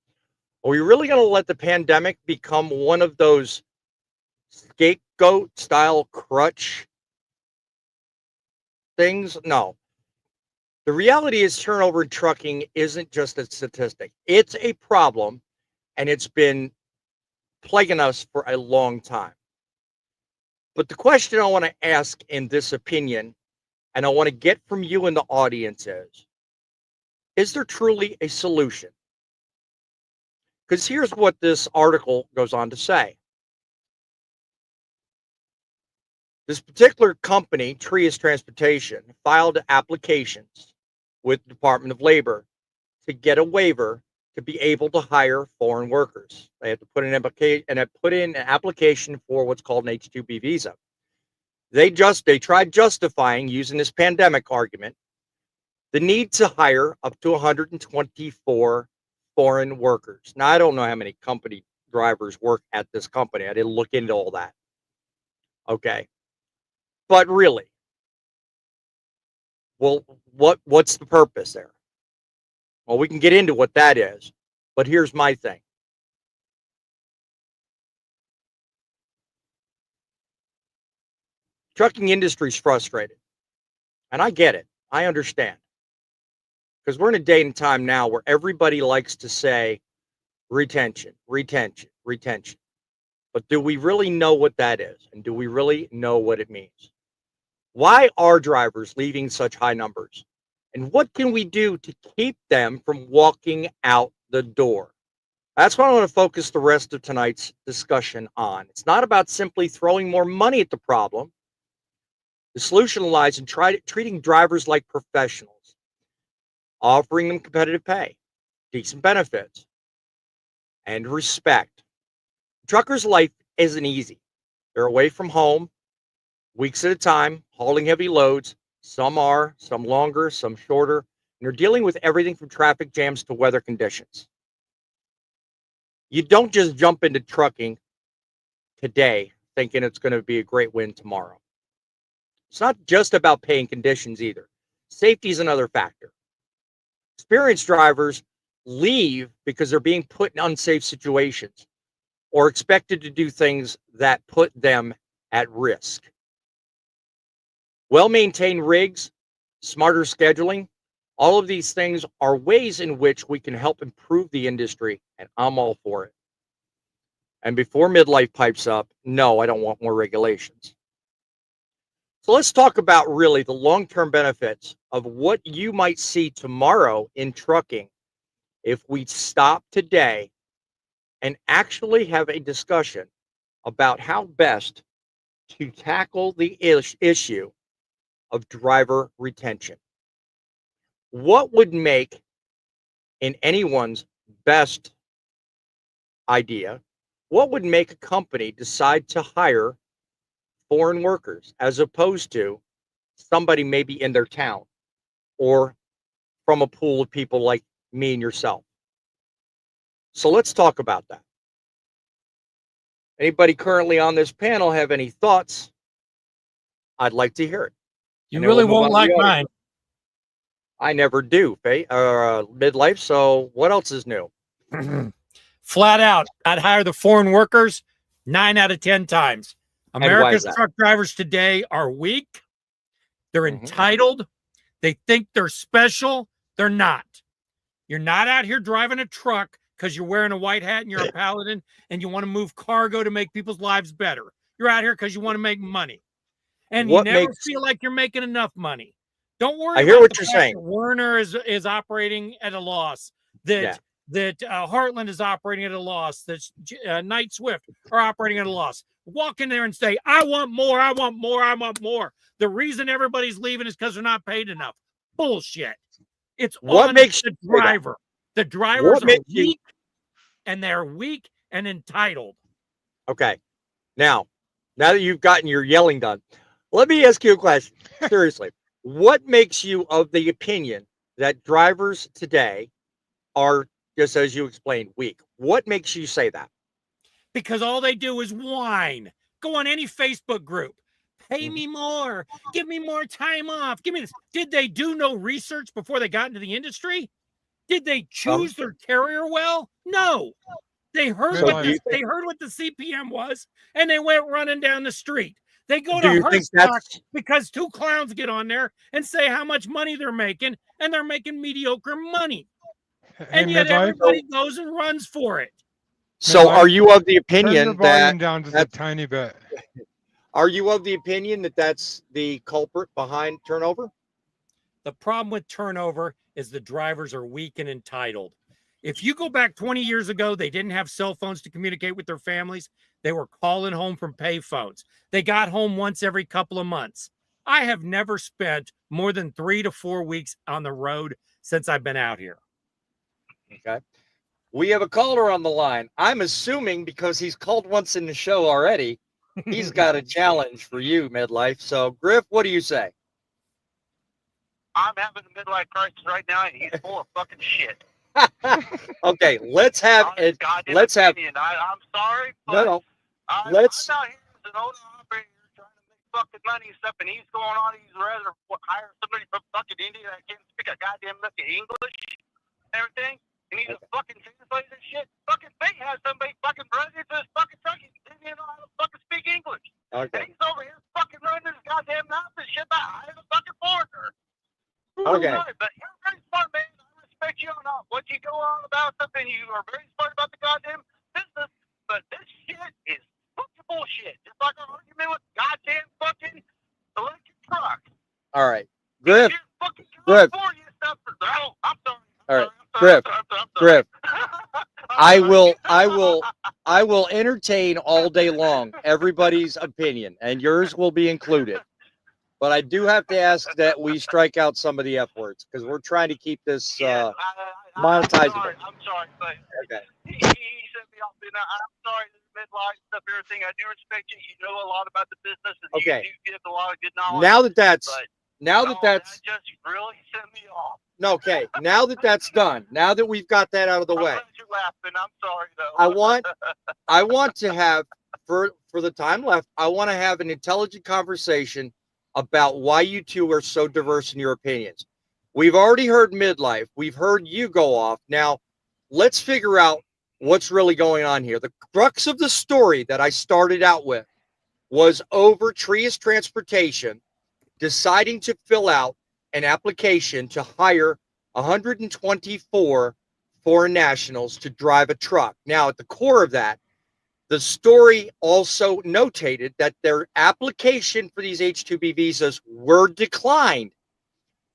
Are we really going to let the pandemic become one of those scapegoat style crutch things? No. The reality is turnover in trucking isn't just a statistic. It's a problem, and it's been plaguing us for a long time. But the question I want to ask in this opinion, and I want to get from you in the audience is there truly a solution? Because here's what this article goes on to say. This particular company, Trius Transportation, filed applications with the Department of Labor to get a waiver to be able to hire foreign workers. They have to put in an application for what's called an H-2B visa. They tried justifying, using this pandemic argument, the need to hire up to 124 foreign workers. Now, I don't know how many company drivers work at this company. I didn't look into all that. Okay. But really, well, what's the purpose there? Well, we can get into what that is, but here's my thing. Trucking industry's frustrated, and I get it. I understand. Because we're in a day and time now where everybody likes to say retention, retention, retention. But do we really know what that is? And do we really know what it means? Why are drivers leaving such high numbers? And what can we do to keep them from walking out the door? That's what I want to focus the rest of tonight's discussion on. It's not about simply throwing more money at the problem. The solution lies in treating drivers like professionals, offering them competitive pay, decent benefits, and respect. Truckers' life isn't easy. They're away from home weeks at a time, hauling heavy loads. Some are, some longer, some shorter. And they're dealing with everything from traffic jams to weather conditions. You don't just jump into trucking today thinking it's going to be a great win tomorrow. It's not just about pay and conditions either. Safety is another factor. Experienced drivers leave because they're being put in unsafe situations or expected to do things that put them at risk. Well-maintained rigs, smarter scheduling, all of these things are ways in which we can help improve the industry, and I'm all for it. And before midlife pipes up, no, I don't want more regulations. So let's talk about really the long-term benefits of what you might see tomorrow in trucking if we stop today and actually have a discussion about how best to tackle the issue of driver retention. What would make, in anyone's best idea, what would make a company decide to hire foreign workers as opposed to somebody maybe in their town or from a pool of people like me and yourself. So let's talk about that. Anybody currently on this panel have any thoughts? I'd like to hear it. You really won't like mine. I never do, midlife. So what else is new? Flat out, I'd hire the foreign workers 9 out of 10 times. America's truck drivers today are weak. They're entitled. They think they're special. They're not. You're not out here driving a truck because you're wearing a white hat and you're a paladin and you want to move cargo to make people's lives better. You're out here because you want to make money. And you never feel like you're making enough money. Don't worry. I hear what you're saying. Werner is operating at a loss. That Heartland is operating at a loss. That Knight Swift are operating at a loss. Walk in there and say, I want more, I want more, I want more. The reason everybody's leaving is because they're not paid enough. Bullshit. It's what makes the driver. The drivers are weak, and they're weak and entitled. Okay. Now that you've gotten your yelling done, let me ask you a question. Seriously, what makes you of the opinion that drivers today are, just as you explained, weak? What makes you say that? Because all they do is whine. Go on any Facebook group. Pay me more. Give me more time off. Give me this. Did they do no research before they got into the industry? Did they choose their carrier well? No. They heard what the CPM was, and they went running down the street. They go to Herstock because two clowns get on there and say how much money they're making, and they're making mediocre money. And yet everybody goes and runs for it. So are you of the opinion turn your volume down just a tiny bit? Are you of the opinion that that's the culprit behind turnover? The problem with turnover is the drivers are weak and entitled. If you go back 20 years ago, they didn't have cell phones to communicate with their families. They were calling home from pay phones. They got home once every couple of months. I have never spent more than 3 to 4 weeks on the road since I've been out here. Okay. We have a caller on the line. I'm assuming because he's called once in the show already, he's got a challenge for you, midlife. So, Griff, what do you say? I'm having a midlife crisis right now, and he's full of fucking shit. Okay, let's have it. Let's have. I'm sorry, but no. I'm out here as an old operator trying to make fucking money and stuff, and he's going on. He's rather hire somebody from fucking India that can't speak a goddamn lick of English and everything. And he's a fucking translator and shit. Fucking Fate has somebody fucking running into his fucking truck. He didn't even know how to fucking speak English. Okay. And he's over here fucking running his goddamn mouth and shit about hiring a fucking foreigner. Okay. Sorry, but you're very smart, man. I respect you on what you go on about something. You are very smart about the goddamn business. But this shit is fucking bullshit. It's like an argument with goddamn fucking electric trucks. All right. Griff. Griff. Oh, I'm sorry. All right, Griff, I will entertain all day long everybody's opinion, and yours will be included. But I do have to ask that we strike out some of the F words because we're trying to keep this monetizable. I'm sorry, but he set me off. And I'm sorry, this midlife stuff, everything. I do respect you. You know a lot about the business, and you do give a lot of good knowledge. Now that that's that just really set me off. Okay, now that that's done, now that we've got that out of the way, you're laughing. I'm sorry though. I want to have for the time left, I want to have an intelligent conversation about why you two are so diverse in your opinions. We've already heard midlife. We've heard you go off. Now, let's figure out what's really going on here. The crux of the story that I started out with was over Trias Transportation deciding to fill out an application to hire 124 foreign nationals to drive a truck. Now, at the core of that, the story also notated that their application for these H-2B visas were declined.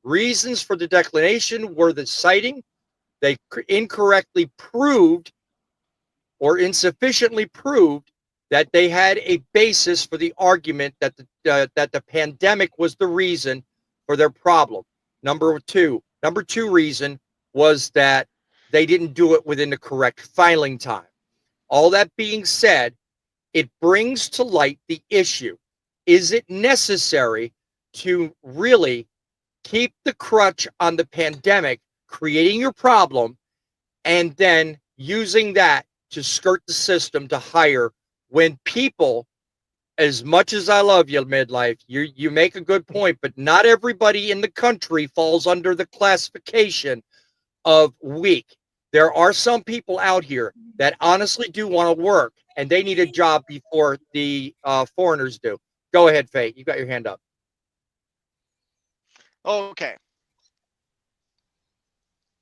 Reasons for the declination were the citing. They incorrectly proved or insufficiently proved that they had a basis for the argument that the pandemic was the reason for their problem. Number two reason was that they didn't do it within the correct filing time. All that being said, it brings to light the issue. Is it necessary to really keep the crutch on the pandemic, creating your problem, and then using that to skirt the system to hire when people, as much as I love you, midlife, you make a good point, but not everybody in the country falls under the classification of weak. There are some people out here that honestly do want to work, and they need a job before the foreigners do. Go ahead, Faye. You got your hand up. Okay.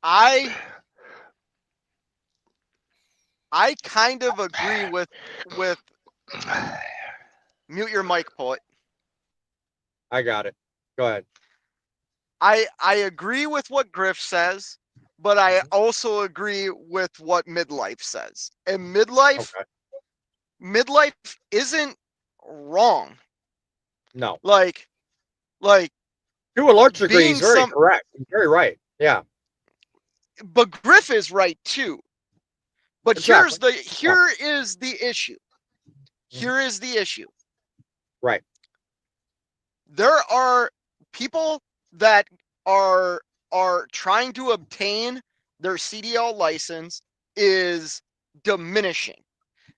I kind of agree with mute your mic, poet. I got it. Go ahead. I agree with what Griff says, but I also agree with what midlife says. And midlife isn't wrong. No. Like to a large degree, he's very correct. He's very right. Yeah. But Griff is right too. But exactly. here is the issue. Here is the issue. Right. There are people that are trying to obtain their CDL license is diminishing.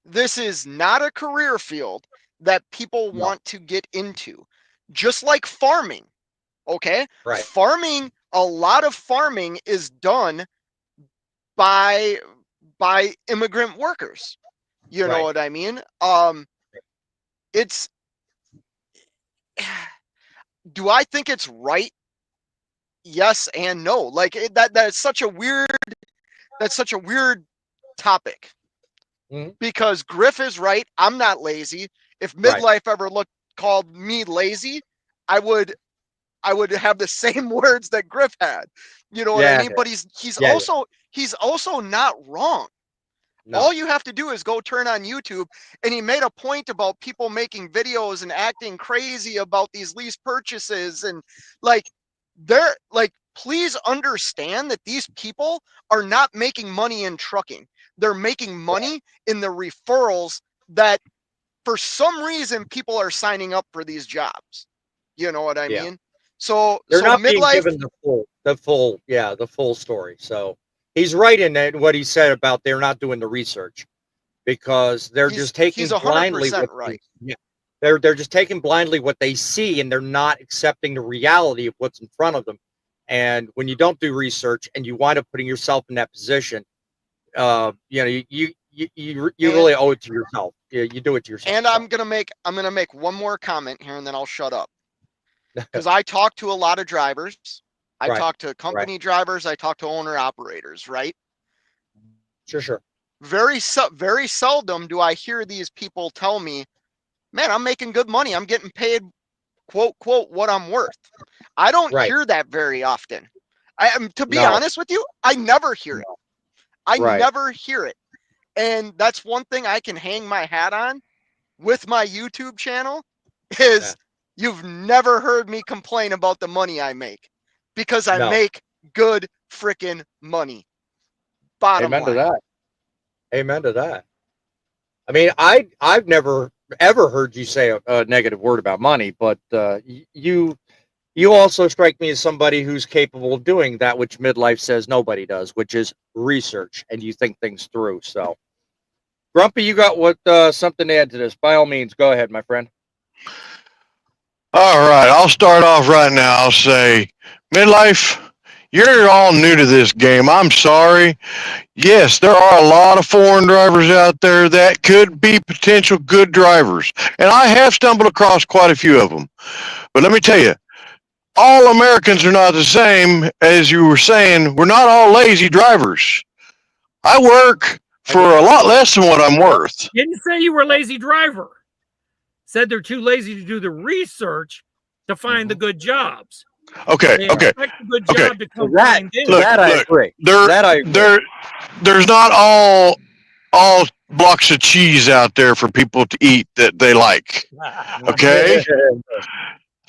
This is not a career field that people want to get into. Just like farming. Okay? Right. Farming, a lot of farming is done by immigrant workers. You know what I mean? It's do I think it's right? Yes and no. Like that's such a weird topic. Because Griff is right. I'm not lazy. If midlife ever called me lazy, I would have the same words that Griff had. You know what I mean? But he's also not wrong. No. All you have to do is go turn on YouTube, and he made a point about people making videos and acting crazy about these lease purchases, and please understand that these people are not making money in trucking. They're making money in the referrals that for some reason people are signing up for these jobs. You know what I mean? So they're not being midlife, given the full story. So he's right in that what he said about they're not doing the research because they're just taking blindly what right. They're just taking blindly what they see, and they're not accepting the reality of what's in front of them. And when you don't do research and you wind up putting yourself in that position, you really owe it to yourself. You do it to yourself. And I'm gonna make one more comment here, and then I'll shut up. Because I talk to a lot of drivers. I talk to company drivers. I talk to owner operators. Right. Sure. Very seldom do I hear these people tell me, "Man, I'm making good money. I'm getting paid, quote what I'm worth." I don't hear that very often. To be honest with you, I never hear it. I never hear it. And that's one thing I can hang my hat on with my YouTube channel is you've never heard me complain about the money I make because I make good freaking money. Bottom line. Amen to that. I mean, I've never ever heard you say a negative word about money, but you also strike me as somebody who's capable of doing that which midlife says nobody does, which is research, and you think things through. So, Grumpy, you got something to add to this? By all means, go ahead, my friend. All right, I'll start off right now. I'll say, midlife, you're all new to this game. I'm sorry. Yes, there are a lot of foreign drivers out there that could be potential good drivers, and I have stumbled across quite a few of them. But let me tell you, all Americans are not the same. As you were saying, we're not all lazy drivers. I work for a lot less than what I'm worth. Didn't say you were a lazy driver. Said they're too lazy to do the research to find the good jobs. Okay. Good job to come find in. I agree. There's not all blocks of cheese out there for people to eat that they like. Okay.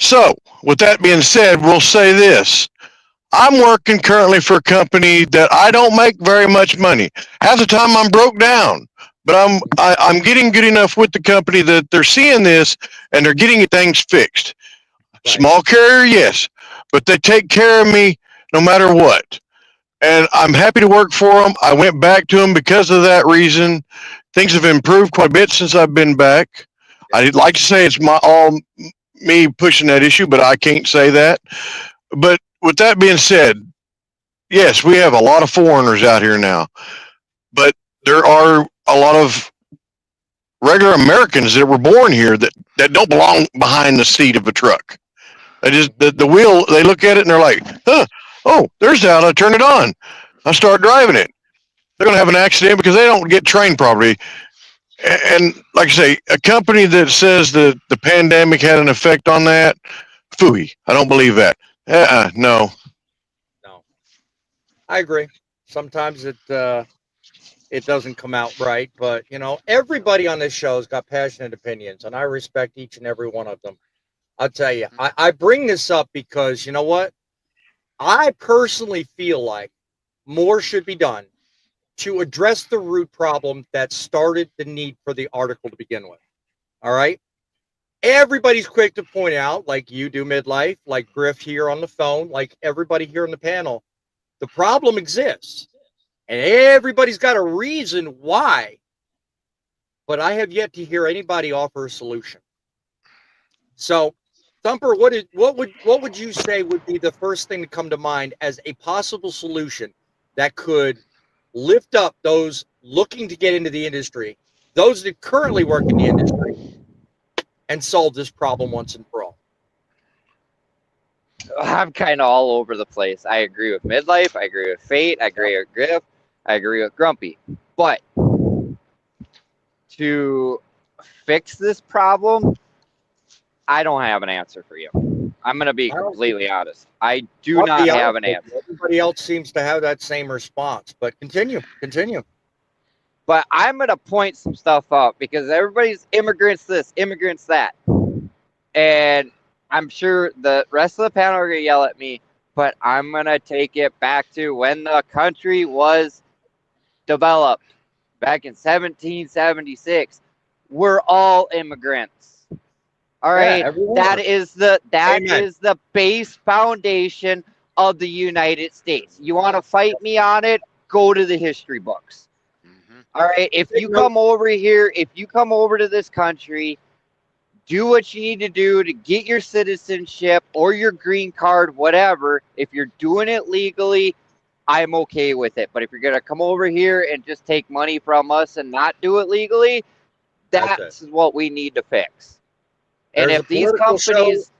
So, with that being said, we'll say this. I'm working currently for a company that I don't make very much money. Half the time I'm broke down, but I'm getting good enough with the company that they're seeing this and they're getting things fixed. Small carrier, yes, but they take care of me no matter what. And I'm happy to work for them. I went back to them because of that reason. Things have improved quite a bit since I've been back. I'd like to say it's all me pushing that issue, but I can't say that. But with that being said, yes, we have a lot of foreigners out here now, but there are a lot of regular Americans that were born here that don't belong behind the seat of a truck. They just the wheel. They look at it and they're like, "Huh? Oh, there's that. I turn it on. I start driving it." They're going to have an accident because they don't get trained properly. And like I say, a company that says that the pandemic had an effect on that, phooey. I don't believe that. No. No, I agree. Sometimes it doesn't come out right, but everybody on this show has got passionate opinions, and I respect each and every one of them. I'll tell you, I bring this up because you know what? I personally feel like more should be done to address the root problem that started the need for the article to begin with. All right. Everybody's quick to point out, like you do, midlife, like Griff here on the phone, like everybody here on the panel, the problem exists. And everybody's got a reason why. But I have yet to hear anybody offer a solution. So, Thumper, what would you say would be the first thing to come to mind as a possible solution that could lift up those looking to get into the industry, those that currently work in the industry, and solve this problem once and for all? I'm kind of all over the place. I agree with Midlife. I agree with Fate. I agree with Griff. I agree with Grumpy. But to fix this problem, I don't have an answer for you. I'm going to be completely honest. I do not have an answer. Everybody else seems to have that same response, but continue. But I'm going to point some stuff out because everybody's immigrants this, immigrants that. And I'm sure the rest of the panel are going to yell at me, but I'm going to take it back to when the country was developed back in 1776. We're all immigrants. All right. That is the base foundation of the United States. You want to fight me on it? Go to the history books. All right. If you come over here, if you come over to this country, do what you need to do to get your citizenship or your green card, whatever. If you're doing it legally, I'm okay with it. But if you're going to come over here and just take money from us and not do it legally, that's what we need to fix. And if these companies...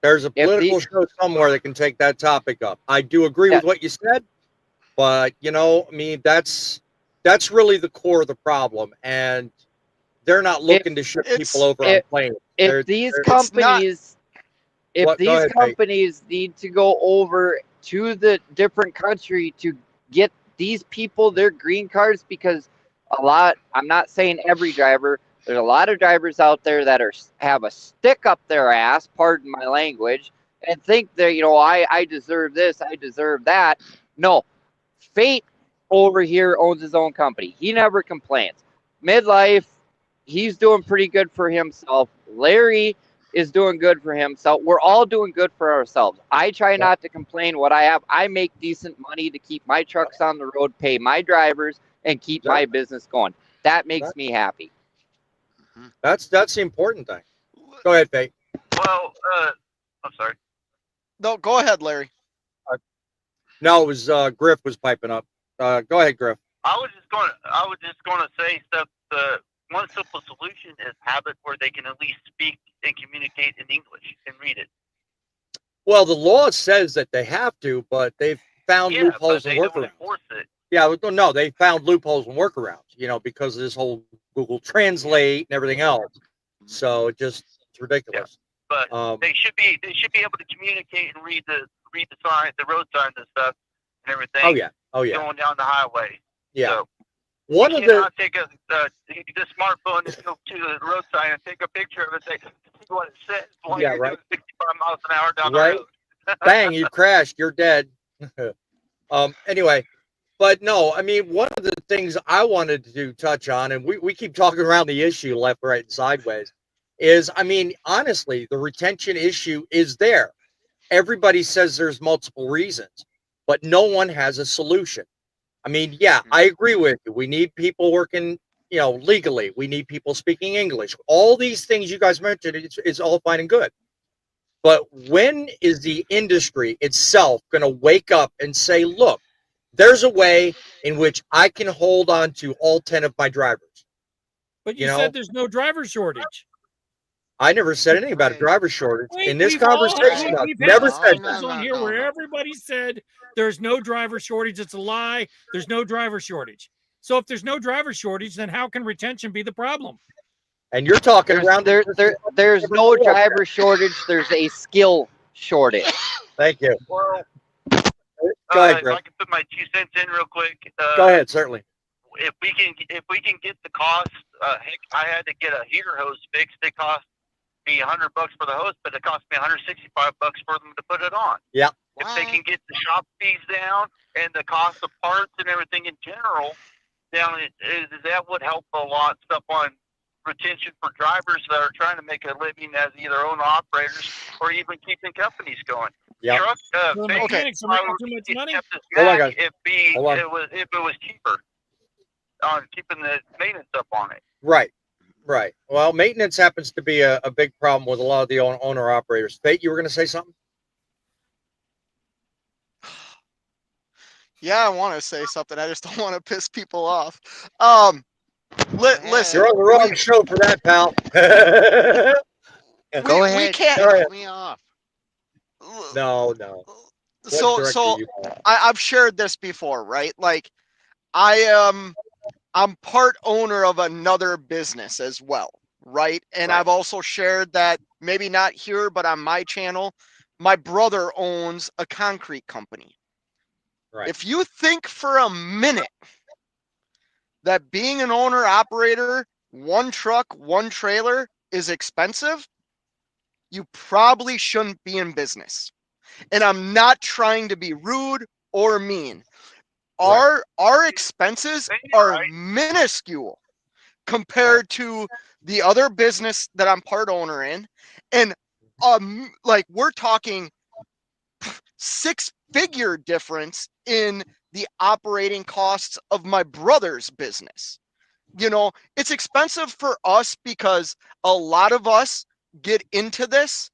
There's a political show somewhere that can take that topic up. I do agree with what you said, but, that's really the core of the problem. And they're not looking to ship people over on planes. If these companies need to go over to the different country to get these people their green cards, because I'm not saying every driver, there's a lot of drivers out there that have a stick up their ass, pardon my language, and think that, I deserve this, I deserve that. No, Fate over here owns his own company. He never complains. Midlife, he's doing pretty good for himself. Larry is doing good for himself. We're all doing good for ourselves. I try not to complain what I have. I make decent money to keep my trucks on the road, pay my drivers, and keep my business going. That makes me happy. That's the important thing. Go ahead, Fate. Well, I'm sorry. No, go ahead, Larry. No, it was Griff was piping up. Go ahead, Griff. I was just going to say stuff. One simple solution is have it where they can at least speak and communicate in English and read it. Well, the law says that they have to, but they've found loopholes and workarounds. Yeah, no, they found loopholes and workarounds, because of this whole Google Translate and everything else. So it's ridiculous. Yeah, but they should be able to communicate and read the sign, the road signs and stuff and everything. Oh yeah. Going down the highway. Yeah. So one of the take the smartphone and go to the road sign and take a picture of it. Say what it says. While you're doing 65 miles an hour down the road. Bang! You crashed. You're dead. Anyway. But no, one of the things I wanted to touch on, and we keep talking around the issue left, right, and sideways, is, I mean, honestly, the retention issue is there. Everybody says there's multiple reasons, but no one has a solution. I mean, yeah, I agree with you. We need people working, legally. We need people speaking English. All these things you guys mentioned, it's all fine and good. But when is the industry itself going to wake up and say, look, there's a way in which I can hold on to all 10 of my drivers? But you said there's no driver shortage. I never said anything about a driver shortage in this We've all conversation. we've Never had said discussions that. on here where everybody said there's no driver shortage. It's a lie. There's no driver shortage. So if there's no driver shortage, then how can retention be the problem? And you're talking around there's no driver shortage. There's a skill shortage. Thank you. Well, Go ahead, if Greg. I can put my 2 cents in real quick. Go ahead, certainly. If we can get the cost, heck, I had to get a heater hose fixed. It cost me $100 for the hose, but it cost me $165 for them to put it on. Yeah. If they can get the shop fees down and the cost of parts and everything in general down, that would help a lot. Stuff on retention for drivers that are trying to make a living as either owner operators or even keeping companies going. Yeah. Truck, The big mechanics are making too much money. Hold on, guys. if it was cheaper on keeping the maintenance up on it. Right. Well, maintenance happens to be a big problem with a lot of the owner operators. Fate, you were going to say something? Yeah, I want to say something. I just don't want to piss people off. Listen, You're on the wrong show for that, pal. Go ahead. We can't. Piss me off. No. I've shared this before, right? Like, I'm part owner of another business as well, right? And I've also shared that, maybe not here, but on my channel, my brother owns a concrete company. Right. If you think for a minute that being an owner operator, one truck, one trailer is expensive, you probably shouldn't be in business. And I'm not trying to be rude or mean. Our expenses are minuscule compared to the other business that I'm part owner in. And like, we're talking 6-figure difference in the operating costs of my brother's business. It's expensive for us because a lot of us get into this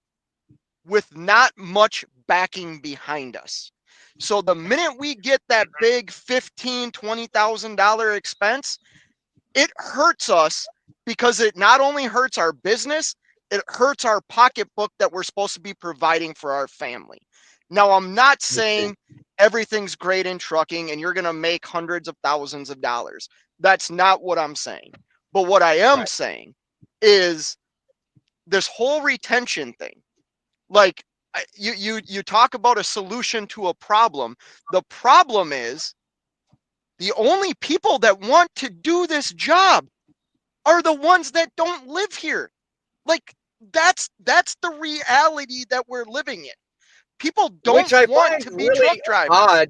with not much backing behind us. So the minute we get that big $15,000, $20,000 expense, it hurts us, because it not only hurts our business, it hurts our pocketbook that we're supposed to be providing for our family. Now, I'm not saying everything's great in trucking and you're going to make hundreds of thousands of dollars. That's not what I'm saying. But what I am saying is this whole retention thing. Like, you talk about a solution to a problem. The problem is the only people that want to do this job are the ones that don't live here. Like, that's the reality that we're living in. People don't want to be truck drivers.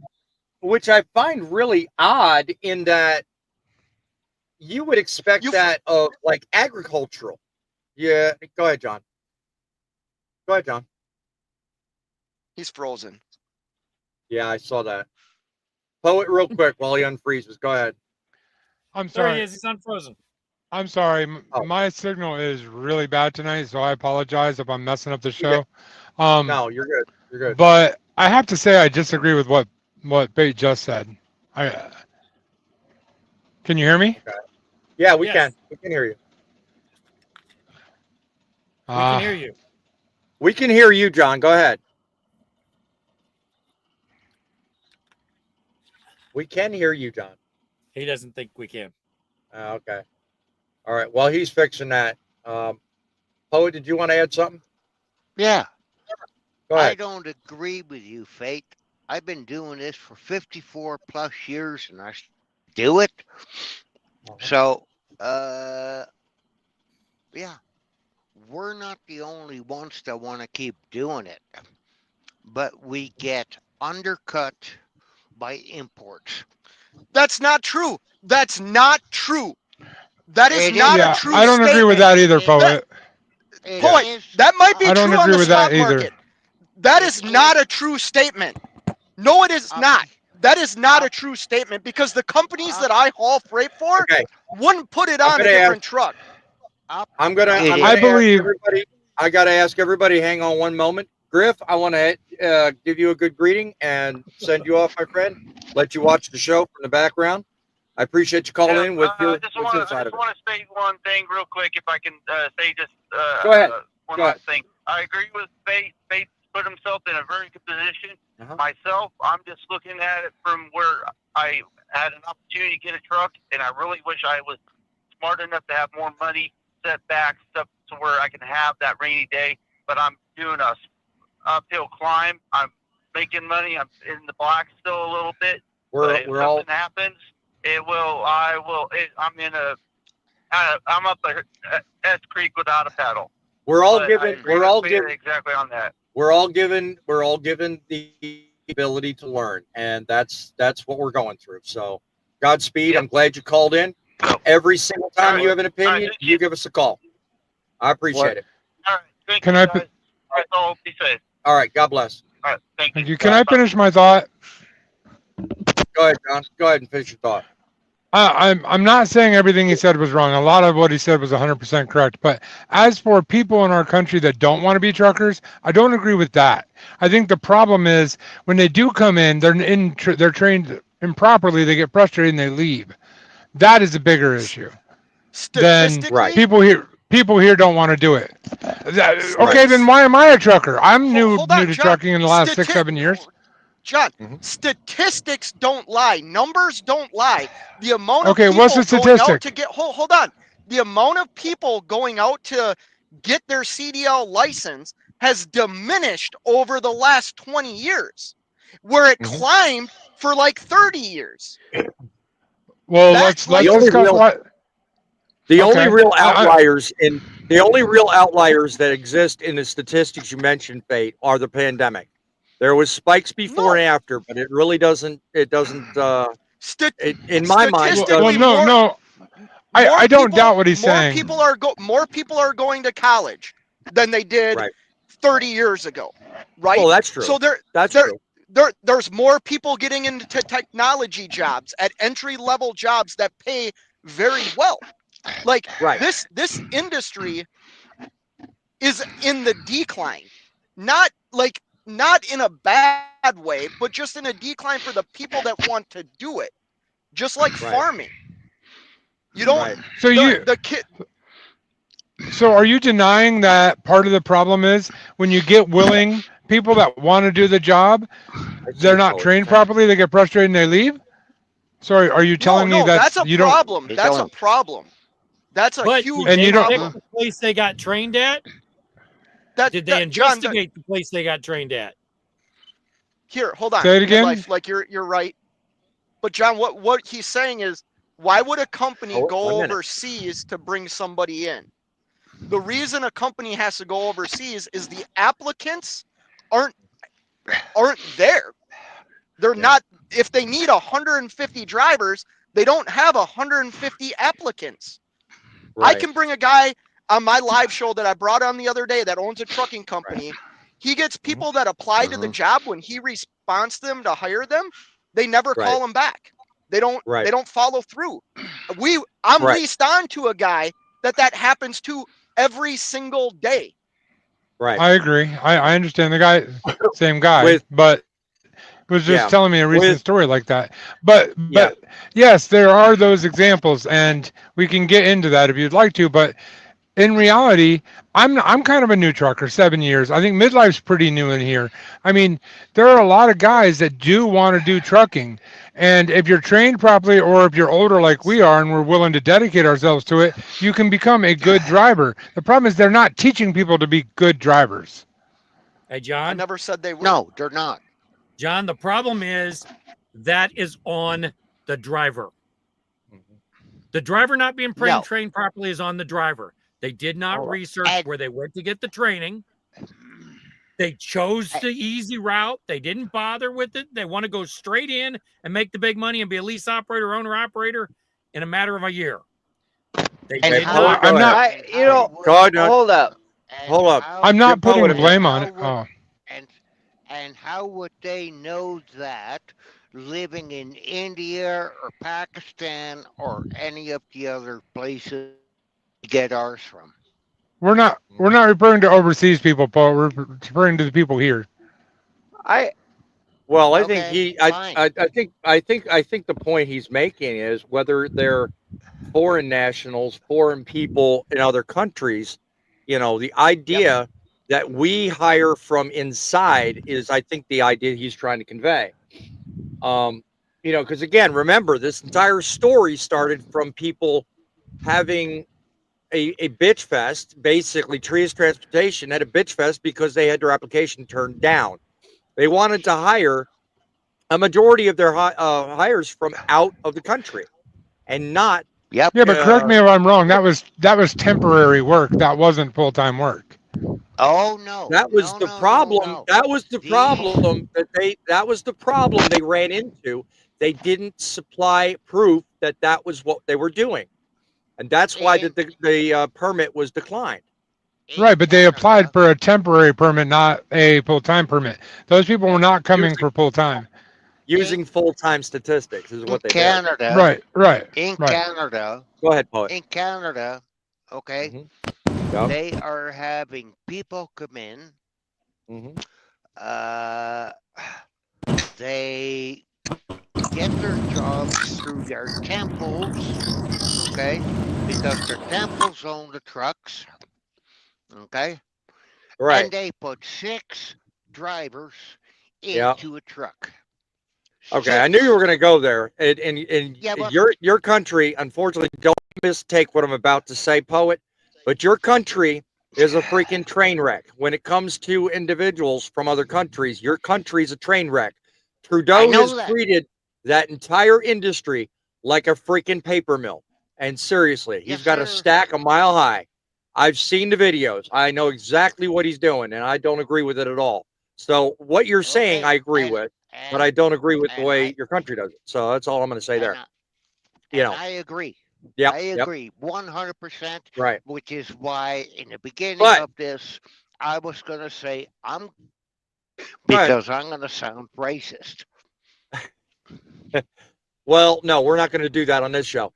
Which I find really odd, in that you would expect that of, like, agricultural. Yeah, go ahead, John. He's frozen. Yeah, I saw that. Poet, real quick, while he unfreezes. Go ahead. I'm There sorry. he is. He's unfrozen. I'm sorry. My signal is really bad tonight, so I apologize if I'm messing up the show. No, you're good. You're good. But I have to say I disagree with what Bate just said. Can you hear me? Okay. Yeah, we can. We can hear you. We can hear you. We can hear you, John. Go ahead. We can hear you, John. He doesn't think we can. Okay. All right. While he's fixing that, Poet, did you want to add something? Yeah. Go ahead. I don't agree with you, Fate. I've been doing this for 54 plus years, and I do it. So, yeah, we're not the only ones that want to keep doing it, but we get undercut by imports. That's not true. That's not true. That is It not yeah, a true I don't statement. agree with that either, Poet. Point. That might be I don't true on agree the with stock that either. market. That is not a true statement. No, it is not. That is not a true statement because the companies that I haul freight for wouldn't put it on a different truck. I'm gonna I believe. ask everybody. I gotta ask everybody. Hang on one moment, Griff. I want to give you a good greeting and send you off, my friend. Let you watch the show from the background. I appreciate you calling in with your side of it. I want to say one thing real quick, if I can say just Go ahead. one Go last ahead. thing. I agree with Faith. Faith put himself in a very good position. Uh-huh. Myself, I'm just looking at it from where I had an opportunity to get a truck, and I really wish I was smart enough to have more money set back stuff to where I can have that rainy day. But I'm doing a uphill climb. I'm making money. I'm in the black still a little bit. But if something happens, I'm in a. I'm up a S Creek without a paddle. We're all But given. I agree We're with all Faith given. exactly on that. We're all given the ability to learn, and that's what we're going through. So, Godspeed. I'm glad you called in. Every single time you have an opinion, you give us a call. I appreciate it. All right. Thank Can you, I? guys. All right, so be safe. All right. God bless. All right. Thank Thank you. Can I finish my thought? Go ahead, John. Go ahead and finish your thought. I'm not saying everything he said was wrong. A lot of what he said was 100% correct. But as for people in our country that don't want to be truckers, I don't agree with that. I think the problem is when they do come in, they're trained improperly. They get frustrated and they leave. That is a bigger issue than people here don't want to do it. Okay, then why am I a trucker? I'm new to trucking in the last 6-7 years. John, statistics don't lie. Numbers don't lie. The amount of Okay, people what's the going out statistic? to get hold on. The amount of people going out to get their CDL license has diminished over the last 20 years, where it climbed for like 30 years. Well, let's discuss what. The only real outliers that exist in the statistics you mentioned, Fate, are the pandemic. There was spikes before and after, but it really doesn't. It doesn't. In my mind, it doesn't. No. I don't doubt what he's saying. More people are going to college than they did 30 years ago, right? Well, that's true. So there's more people getting into technology jobs at entry-level jobs that pay very well. Like this industry is in the decline, not in a bad way, but just in a decline for the people that want to do it. Just like farming. You don't So are you denying that part of the problem is when you get willing people that want to do the job, they're not trained properly, they get frustrated and they leave? Sorry, are you telling me that's a problem? That's a problem. That's a huge and you problem. don't pick the place they got trained at? Did they investigate the place they got trained at? Here, hold on. Say it again. Midlife, like you're right. But John, what he's saying is, why would a company go overseas to bring somebody in? The reason a company has to go overseas is the applicants aren't there. They're not. If they need 150 drivers, they don't have 150 applicants. I can bring a guy on my live show that I brought on the other day that owns a trucking company. He gets people that apply to the job. When he responds to them to hire them, they never call him back. They don't. They don't follow through. I'm leased on to a guy that happens to every single day. Right. I agree. I understand the guy, same guy, but was just telling me a recent story like that. But yes, there are those examples, and we can get into that if you'd like to. But in reality, I'm kind of a new trucker, 7 years. I think midlife's pretty new in here. I mean, there are a lot of guys that do want to do trucking, and if you're trained properly, or if you're older like we are, and we're willing to dedicate ourselves to it, you can become a good driver. The problem is they're not teaching people to be good drivers. Hey, John. I never said they were. No, they're not. John, the problem is that is on the driver. The driver not being trained properly is on the driver. They did not research where they went to get the training. They chose the easy route. They didn't bother with it. They want to go straight in and make the big money and be a lease operator, owner operator in a matter of a year. They did not. Hold up. Hold up. I'm not putting Poet, blame on it. Oh. And how would they know that living in India or Pakistan or any of the other places we get ours from? We're not referring to overseas people, Paul. We're referring to the people here. Well, I think Okay, he, I, fine. I think the point he's making is whether they're foreign nationals, foreign people in other countries, the idea that we hire from inside is, I think, the idea he's trying to convey. Because again, remember, this entire story started from people having a bitch fest. Basically, Trias Transportation had a bitch fest because they had their application turned down. They wanted to hire a majority of their hires from out of the country and not. Yep. Yeah, but correct me if I'm wrong. That was temporary work. That wasn't full-time work. Oh no. That was the problem. That was the problem that was the problem they ran into. They didn't supply proof that that was what they were doing. And that's why the permit was declined. Right, but they applied for a temporary permit, not a full-time permit. Those people were not coming for full-time. Using full-time statistics is what they Canada. did. Right. In right. Canada. Go ahead, Poet. In Canada, okay, Yep. they are having people come in. They get their jobs through their temples, okay, because their temples own the trucks, okay, Right. and they put 6 drivers into a truck. Okay, I knew you were going to go there, and Yeah, but- your country, unfortunately, don't mistake what I'm about to say, Poet, but your country is a freaking train wreck when it comes to individuals from other countries. Your country's a train wreck. Trudeau has treated that entire industry like a freaking paper mill, and seriously, he's got a stack a mile high. I've seen the videos. I know exactly what he's doing, and I don't agree with it at all. So what you're saying, I agree with, but I don't agree with the way your country does it. So that's all I'm going to say there. I agree. Yeah, I agree 100%. Right. Which is why in the beginning of this, I was going to say because I'm going to sound racist. Well, no, we're not going to do that on this show.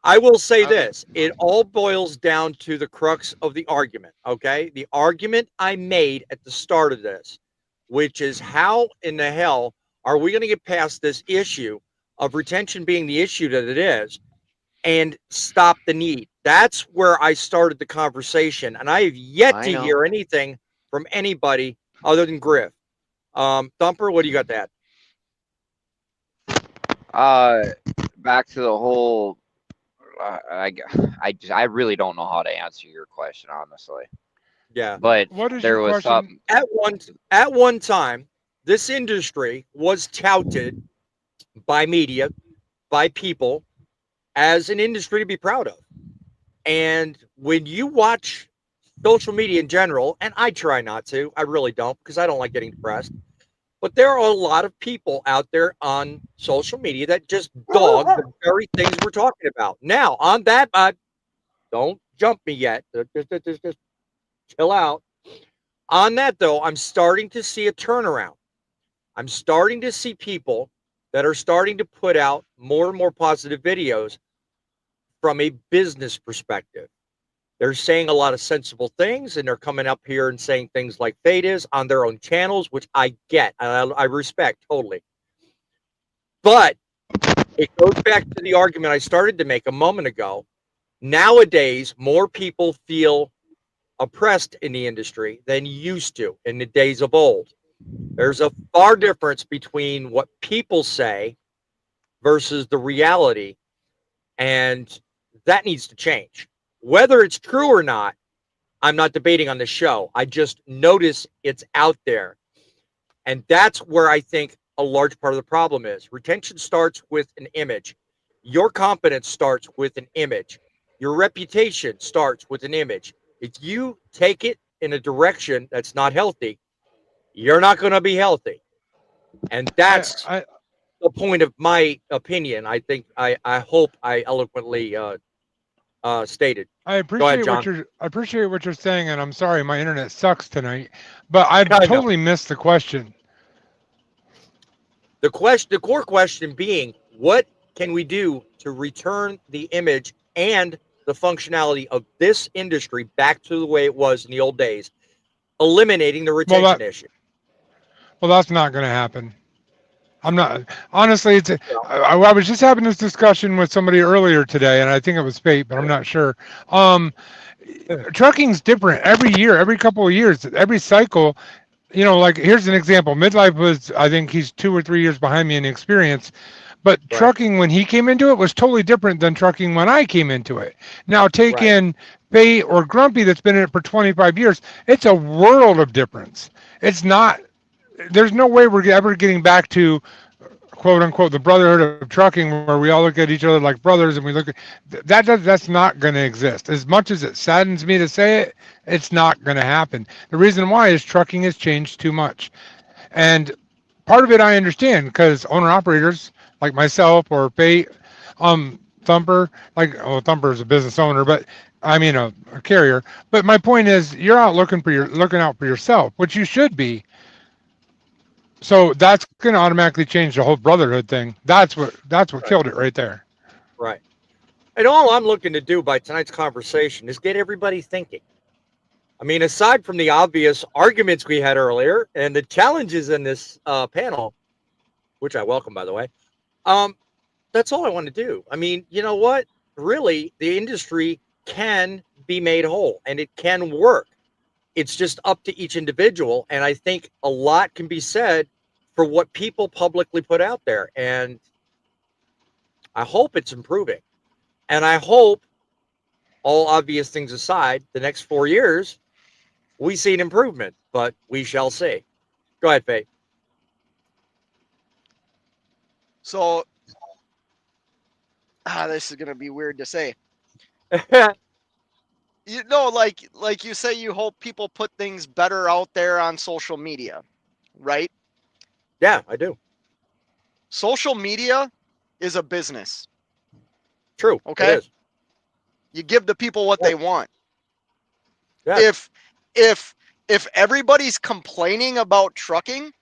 I will say this. It all boils down to the crux of the argument, okay? The argument I made at the start of this, which is how in the hell are we going to get past this issue of retention being the issue that it is and stop the need? That's where I started the conversation, and I have yet to hear anything from anybody other than Griff. Thumper, what do you got to add? Back to the whole. I really don't know how to answer your question, honestly. Yeah, but there was something at one time. This industry was touted by media, by people, as an industry to be proud of. And when you watch social media in general, and I try not to, I really don't, because I don't like getting depressed. But there are a lot of people out there on social media that just dog the very things we're talking about. Now, on that, don't jump me yet. Just chill out. On that, though, I'm starting to see a turnaround. I'm starting to see people that are starting to put out more and more positive videos from a business perspective. They're saying a lot of sensible things, and they're coming up here and saying things like Fate is on their own channels, which I get and I respect totally. But it goes back to the argument I started to make a moment ago. Nowadays, more people feel oppressed in the industry than used to in the days of old. There's a far difference between what people say versus the reality, and that needs to change. Whether it's true or not, I'm not debating on the show. I just notice it's out there. And that's where I think a large part of the problem is. Retention starts with an image. Your competence starts with an image. Your reputation starts with an image. If you take it in a direction that's not healthy, you're not going to be healthy. And that's the point of my opinion. I think I hope I eloquently stated. I Go ahead, appreciate John. I appreciate what you're saying, and I'm sorry my internet sucks tonight, but I I know. totally missed the question. The core question being, what can we do to return the image and the functionality of this industry back to the way it was in the old days, eliminating the retention issue? Well, that's not going to happen. I'm not honestly. I was just having this discussion with somebody earlier today, and I think it was Fate, but I'm not sure. Trucking's different every year, every couple of years, every cycle. You know, like here's an example. Midlife was, I think he's 2 or 3 years behind me in experience, but trucking when he came into it was totally different than trucking when I came into it. Now take in Fate or Grumpy that's been in it for 25 years. It's a world of difference. It's not. There's no way we're ever getting back to quote unquote the brotherhood of trucking where we all look at each other like brothers and we look at that's not going to exist. As much as it saddens me to say it, it's not going to happen. The reason why is trucking has changed too much, and part of it I understand because owner operators like myself or Fate, Thumper, Thumper is a business owner, but I mean a carrier. But my point is, you're out looking out for yourself, which you should be. So that's going to automatically change the whole brotherhood thing. That's what killed it right there. Right. And all I'm looking to do by tonight's conversation is get everybody thinking. I mean, aside from the obvious arguments we had earlier and the challenges in this panel, which I welcome, by the way, that's all I want to do. I mean, you know what? Really, the industry can be made whole and it can work. It's just up to each individual. And I think a lot can be said for what people publicly put out there. And I hope it's improving. And I hope, all obvious things aside, the next 4 years, we see an improvement, but we shall see. Go ahead, Faye. So, this is going to be weird to say. You know, like you say, you hope people put things better out there on social media, right? Yeah, I do. Social media is a business. True. Okay. It is. You give the people what they want. Yeah. If everybody's complaining about trucking,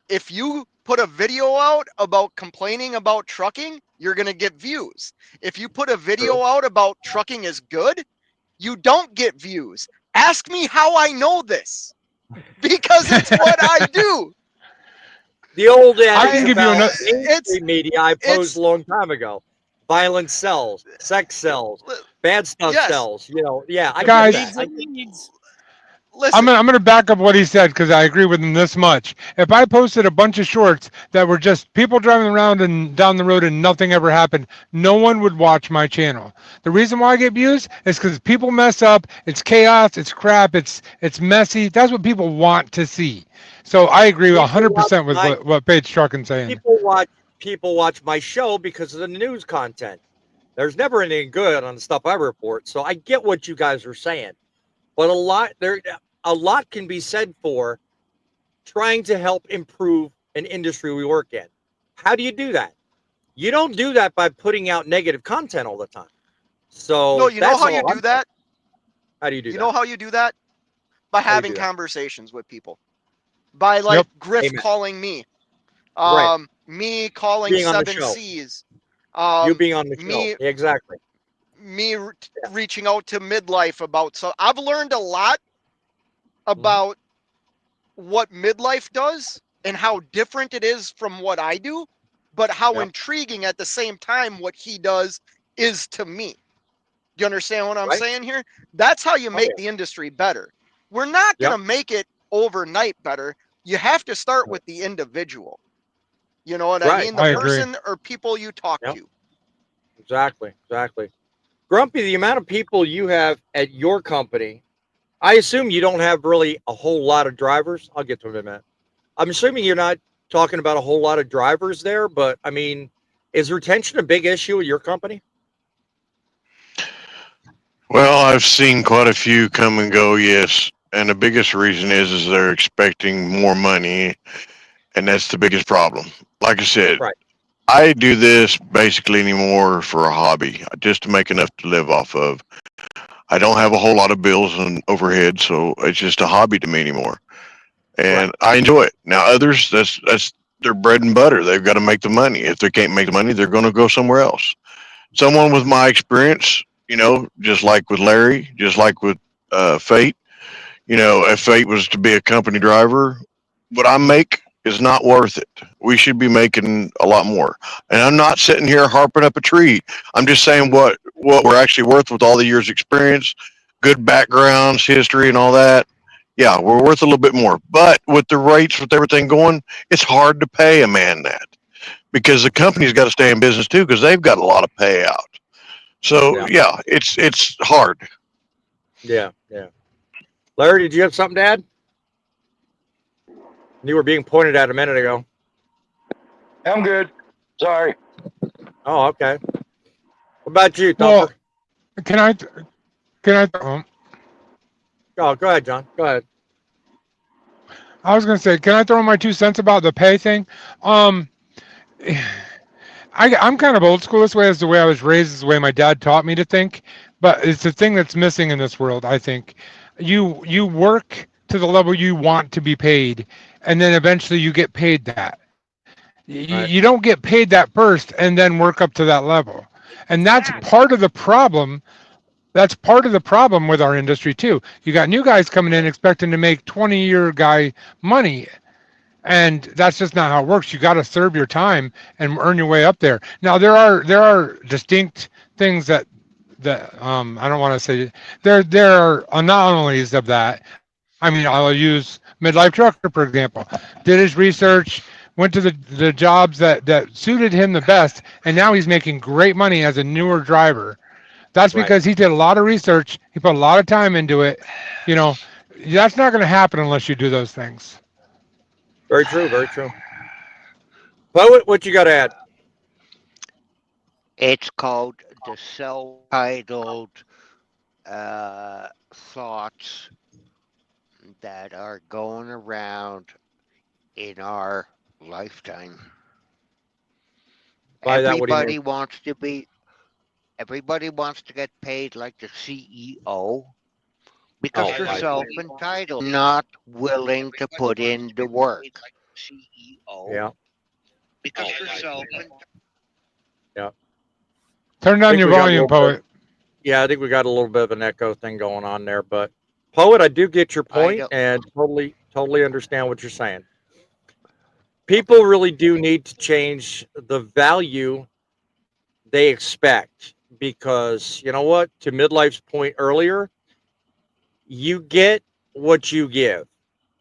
if you put a video out about complaining about trucking, you're going to get views. If you put a video out about trucking is good, you don't get views. Ask me how I know this, because it's what I do. The old adage about mainstream media I posed a long time ago. Violence sells, sex sells, bad stuff sells. You know, yeah. I Guys, get that. I'm gonna back up what he said because I agree with him this much. If I posted a bunch of shorts that were just people driving around and down the road and nothing ever happened, no one would watch my channel. The reason why I get views is because people mess up. It's chaos. It's crap. It's messy. That's what people want to see. So I agree 100% with what Paige Truckin's saying. People watch my show because of the news content. There's never anything good on the stuff I report. So I get what you guys are saying. But a lot can be said for trying to help improve an industry we work in. How do you do that? You don't do that by putting out negative content all the time. So no, you know how you do that? How do you do that? You know how you do that? By having conversations with people. By Griff calling me. Me calling being 7Cs. You being on the show. Exactly. Me reaching out to Midlife about. So I've learned a lot about what Midlife does and how different it is from what I do, but how intriguing at the same time what he does is to me. Do you understand what I'm saying here? That's how you make the industry better. We're not going to make it overnight better. You have to start with the individual. You know what I mean? The person or people you talk to. Exactly. Grumpy, the amount of people you have at your company, I assume you don't have really a whole lot of drivers. I'll get to them in a minute. I'm assuming you're not talking about a whole lot of drivers there, but I mean, is retention a big issue at your company? Well, I've seen quite a few come and go, yes. And the biggest reason is they're expecting more money, and that's the biggest problem. Like I said, I do this basically anymore for a hobby, just to make enough to live off of. I don't have a whole lot of bills and overhead, so it's just a hobby to me anymore, and I enjoy it. Now, others, that's their bread and butter. They've got to make the money. If they can't make the money, they're going to go somewhere else. Someone with my experience, just like with Larry, just like with Fate. If Fate was to be a company driver, what I make is not worth it. We should be making a lot more. And I'm not sitting here harping up a tree. I'm just saying what we're actually worth with all the years' experience, good backgrounds, history, and all that. Yeah, we're worth a little bit more. But with the rates, with everything going, it's hard to pay a man that because the company's got to stay in business too because they've got a lot of payout. So yeah, it's hard. Yeah. Larry, did you have something to add? You were being pointed at a minute ago. I'm good. Sorry. Oh, okay. What about you, Thumper? Well, can I? Oh, go ahead, John. Go ahead. I was going to say, can I throw in my 2 cents about the pay thing? I'm kind of old school this way, as the way I was raised, is the way my dad taught me to think. But it's the thing that's missing in this world, I think. You work to the level you want to be paid, and then eventually you get paid that. You don't get paid that first and then work up to that level. And that's part of the problem. That's part of the problem with our industry too. You got new guys coming in expecting to make 20-year guy money. And that's just not how it works. You got to serve your time and earn your way up there. Now there are distinct things that I don't want to say there are anomalies of that. I mean, I'll use Midlife Trucker for example. Did his research, went to the jobs that suited him the best, and now he's making great money as a newer driver. That's because he did a lot of research. He put a lot of time into it. That's not going to happen unless you do those things. Very true. Very true. Poet, what you got to add? It's called the self-titled thoughts that are going around in our lifetime. By that, what do you Everybody mean? wants to be. Everybody wants to get paid like the CEO because they're self-entitled, not willing to put in the work. Yeah. Because they're self-entitled. Yeah. Turn down your volume, Poet. Yeah, I think we got a little bit of an echo thing going on there, but Poet, I do get your point and totally understand what you're saying. People really do need to change the value they expect because you know what? To Midlife's point earlier, you get what you give.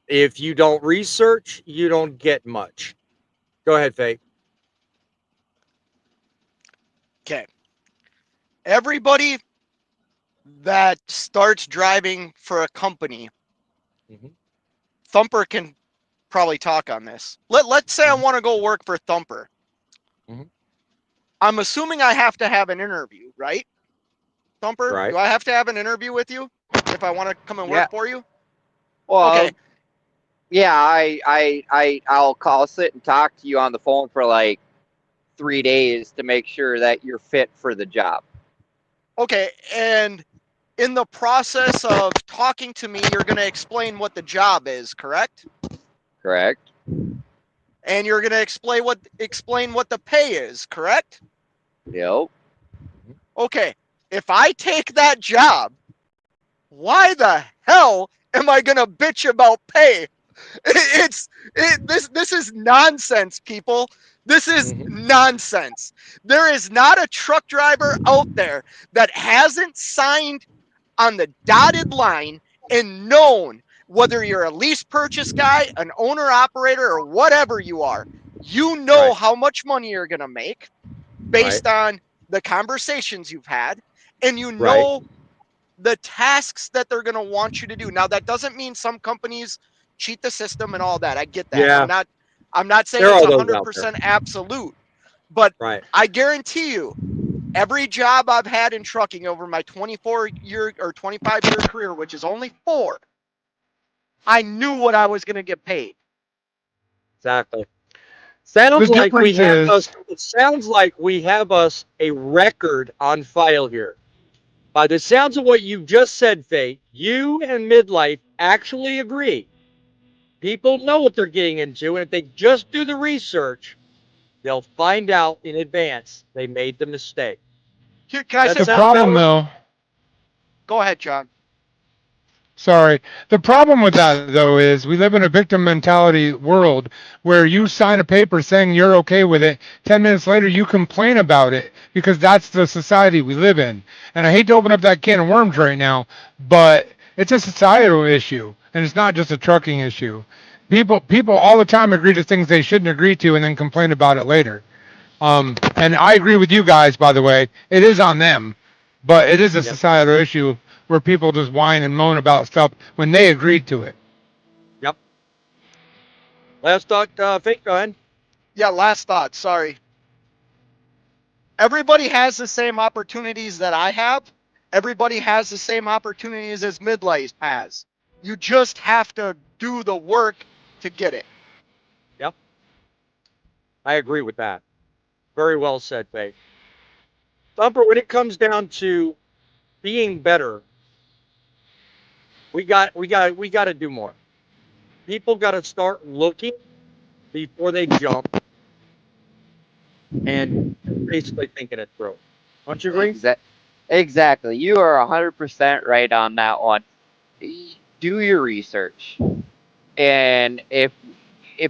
If you don't research, you don't get much. Go ahead, Faye. Okay. Everybody that starts driving for a company, Thumper can probably talk on this. Let's say I want to go work for Thumper. I'm assuming I have to have an interview, right? Thumper, do I have to have an interview with you if I want to come and work for you? Well, okay. Yeah, I'll sit and talk to you on the phone for like 3 days to make sure that you're fit for the job. Okay, and in the process of talking to me, you're going to explain what the job is, correct? Correct. And you're going to explain what the pay is, correct? Yep. Okay, if I take that job, why the hell am I going to bitch about pay? This is nonsense, people. This is nonsense. There is not a truck driver out there that hasn't signed on the dotted line and known whether you're a lease purchase guy, an owner operator, or whatever you are. You know how much money you're going to make based on the conversations you've had, and you know the tasks that they're going to want you to do. Now, that doesn't mean some companies cheat the system and all that. I get that. Yeah. I'm not saying it's 100% absolute, but I guarantee you, every job I've had in trucking over my 24-year or 25-year career, which is only 4, I knew what I was going to get paid. Exactly. Sounds The like we difference have us. is It sounds like we have us a record on file here. By the sounds of what you just said, Faye, you and Midlife actually agree. People know what they're getting into, and if they just do the research, they'll find out in advance they made the mistake. Here, can I That say the sound, one? problem fellas? though. Go ahead, John. Sorry. The problem with that, though, is we live in a victim mentality world where you sign a paper saying you're okay with it. 10 minutes later, you complain about it because that's the society we live in. And I hate to open up that can of worms right now, but it's a societal issue, and it's not just a trucking issue. People all the time agree to things they shouldn't agree to and then complain about it later. And I agree with you guys, by the way. It is on them, but it is a Yep. societal issue where people just whine and moan about stuff when they agreed to it. Yep. Last thought, Faye, go ahead. Yeah, last thought. Sorry. Everybody has the same opportunities that I have. Everybody has the same opportunities as Midlife has. You just have to do the work to get it. Yep. I agree with that. Very well said, Faye. Thumper, when it comes down to being better, we got to do more. People got to start looking before they jump and basically thinking it through. Don't you agree? Exactly. You are 100% right on that one. Do your research. And if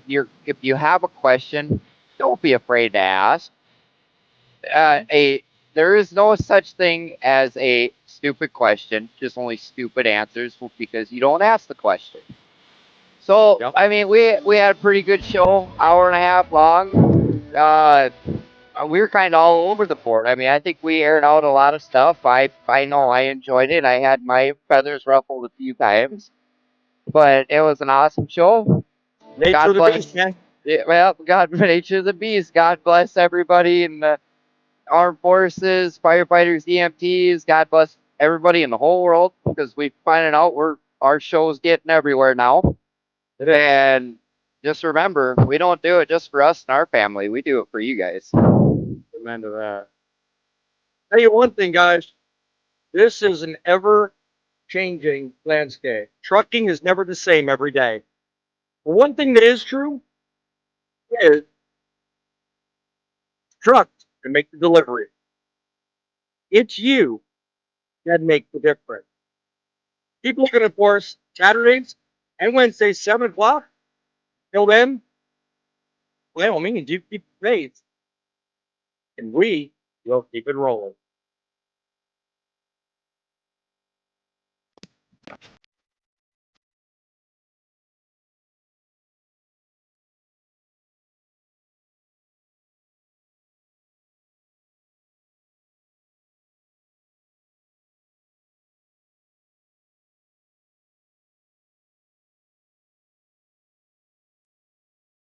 you have a question, don't be afraid to ask. A There is no such thing as a stupid question, just only stupid answers because you don't ask the question. So Yep. I mean, we had a pretty good show, hour and a half long. We were kind of all over the board. I mean, I think we aired out a lot of stuff. I know I enjoyed it. I had my feathers ruffled a few times, but it was an awesome show. Nature of God the beast, bless. man. Yeah, well, God, nature of the beast. God bless everybody in the armed forces, firefighters, EMTs. God bless everybody in the whole world because we're finding out our show's getting everywhere now. It is. And just remember, we don't do it just for us and our family. We do it for you guys. Amen to that. Tell you one thing, guys. This is an ever changing landscape. Trucking is never the same every day. One thing that is true is trucks can make the delivery. It's you that make the difference. Keep looking for us Saturdays and Wednesdays, 7 o'clock. Till then, by all means, you keep the faith, and we will keep it rolling.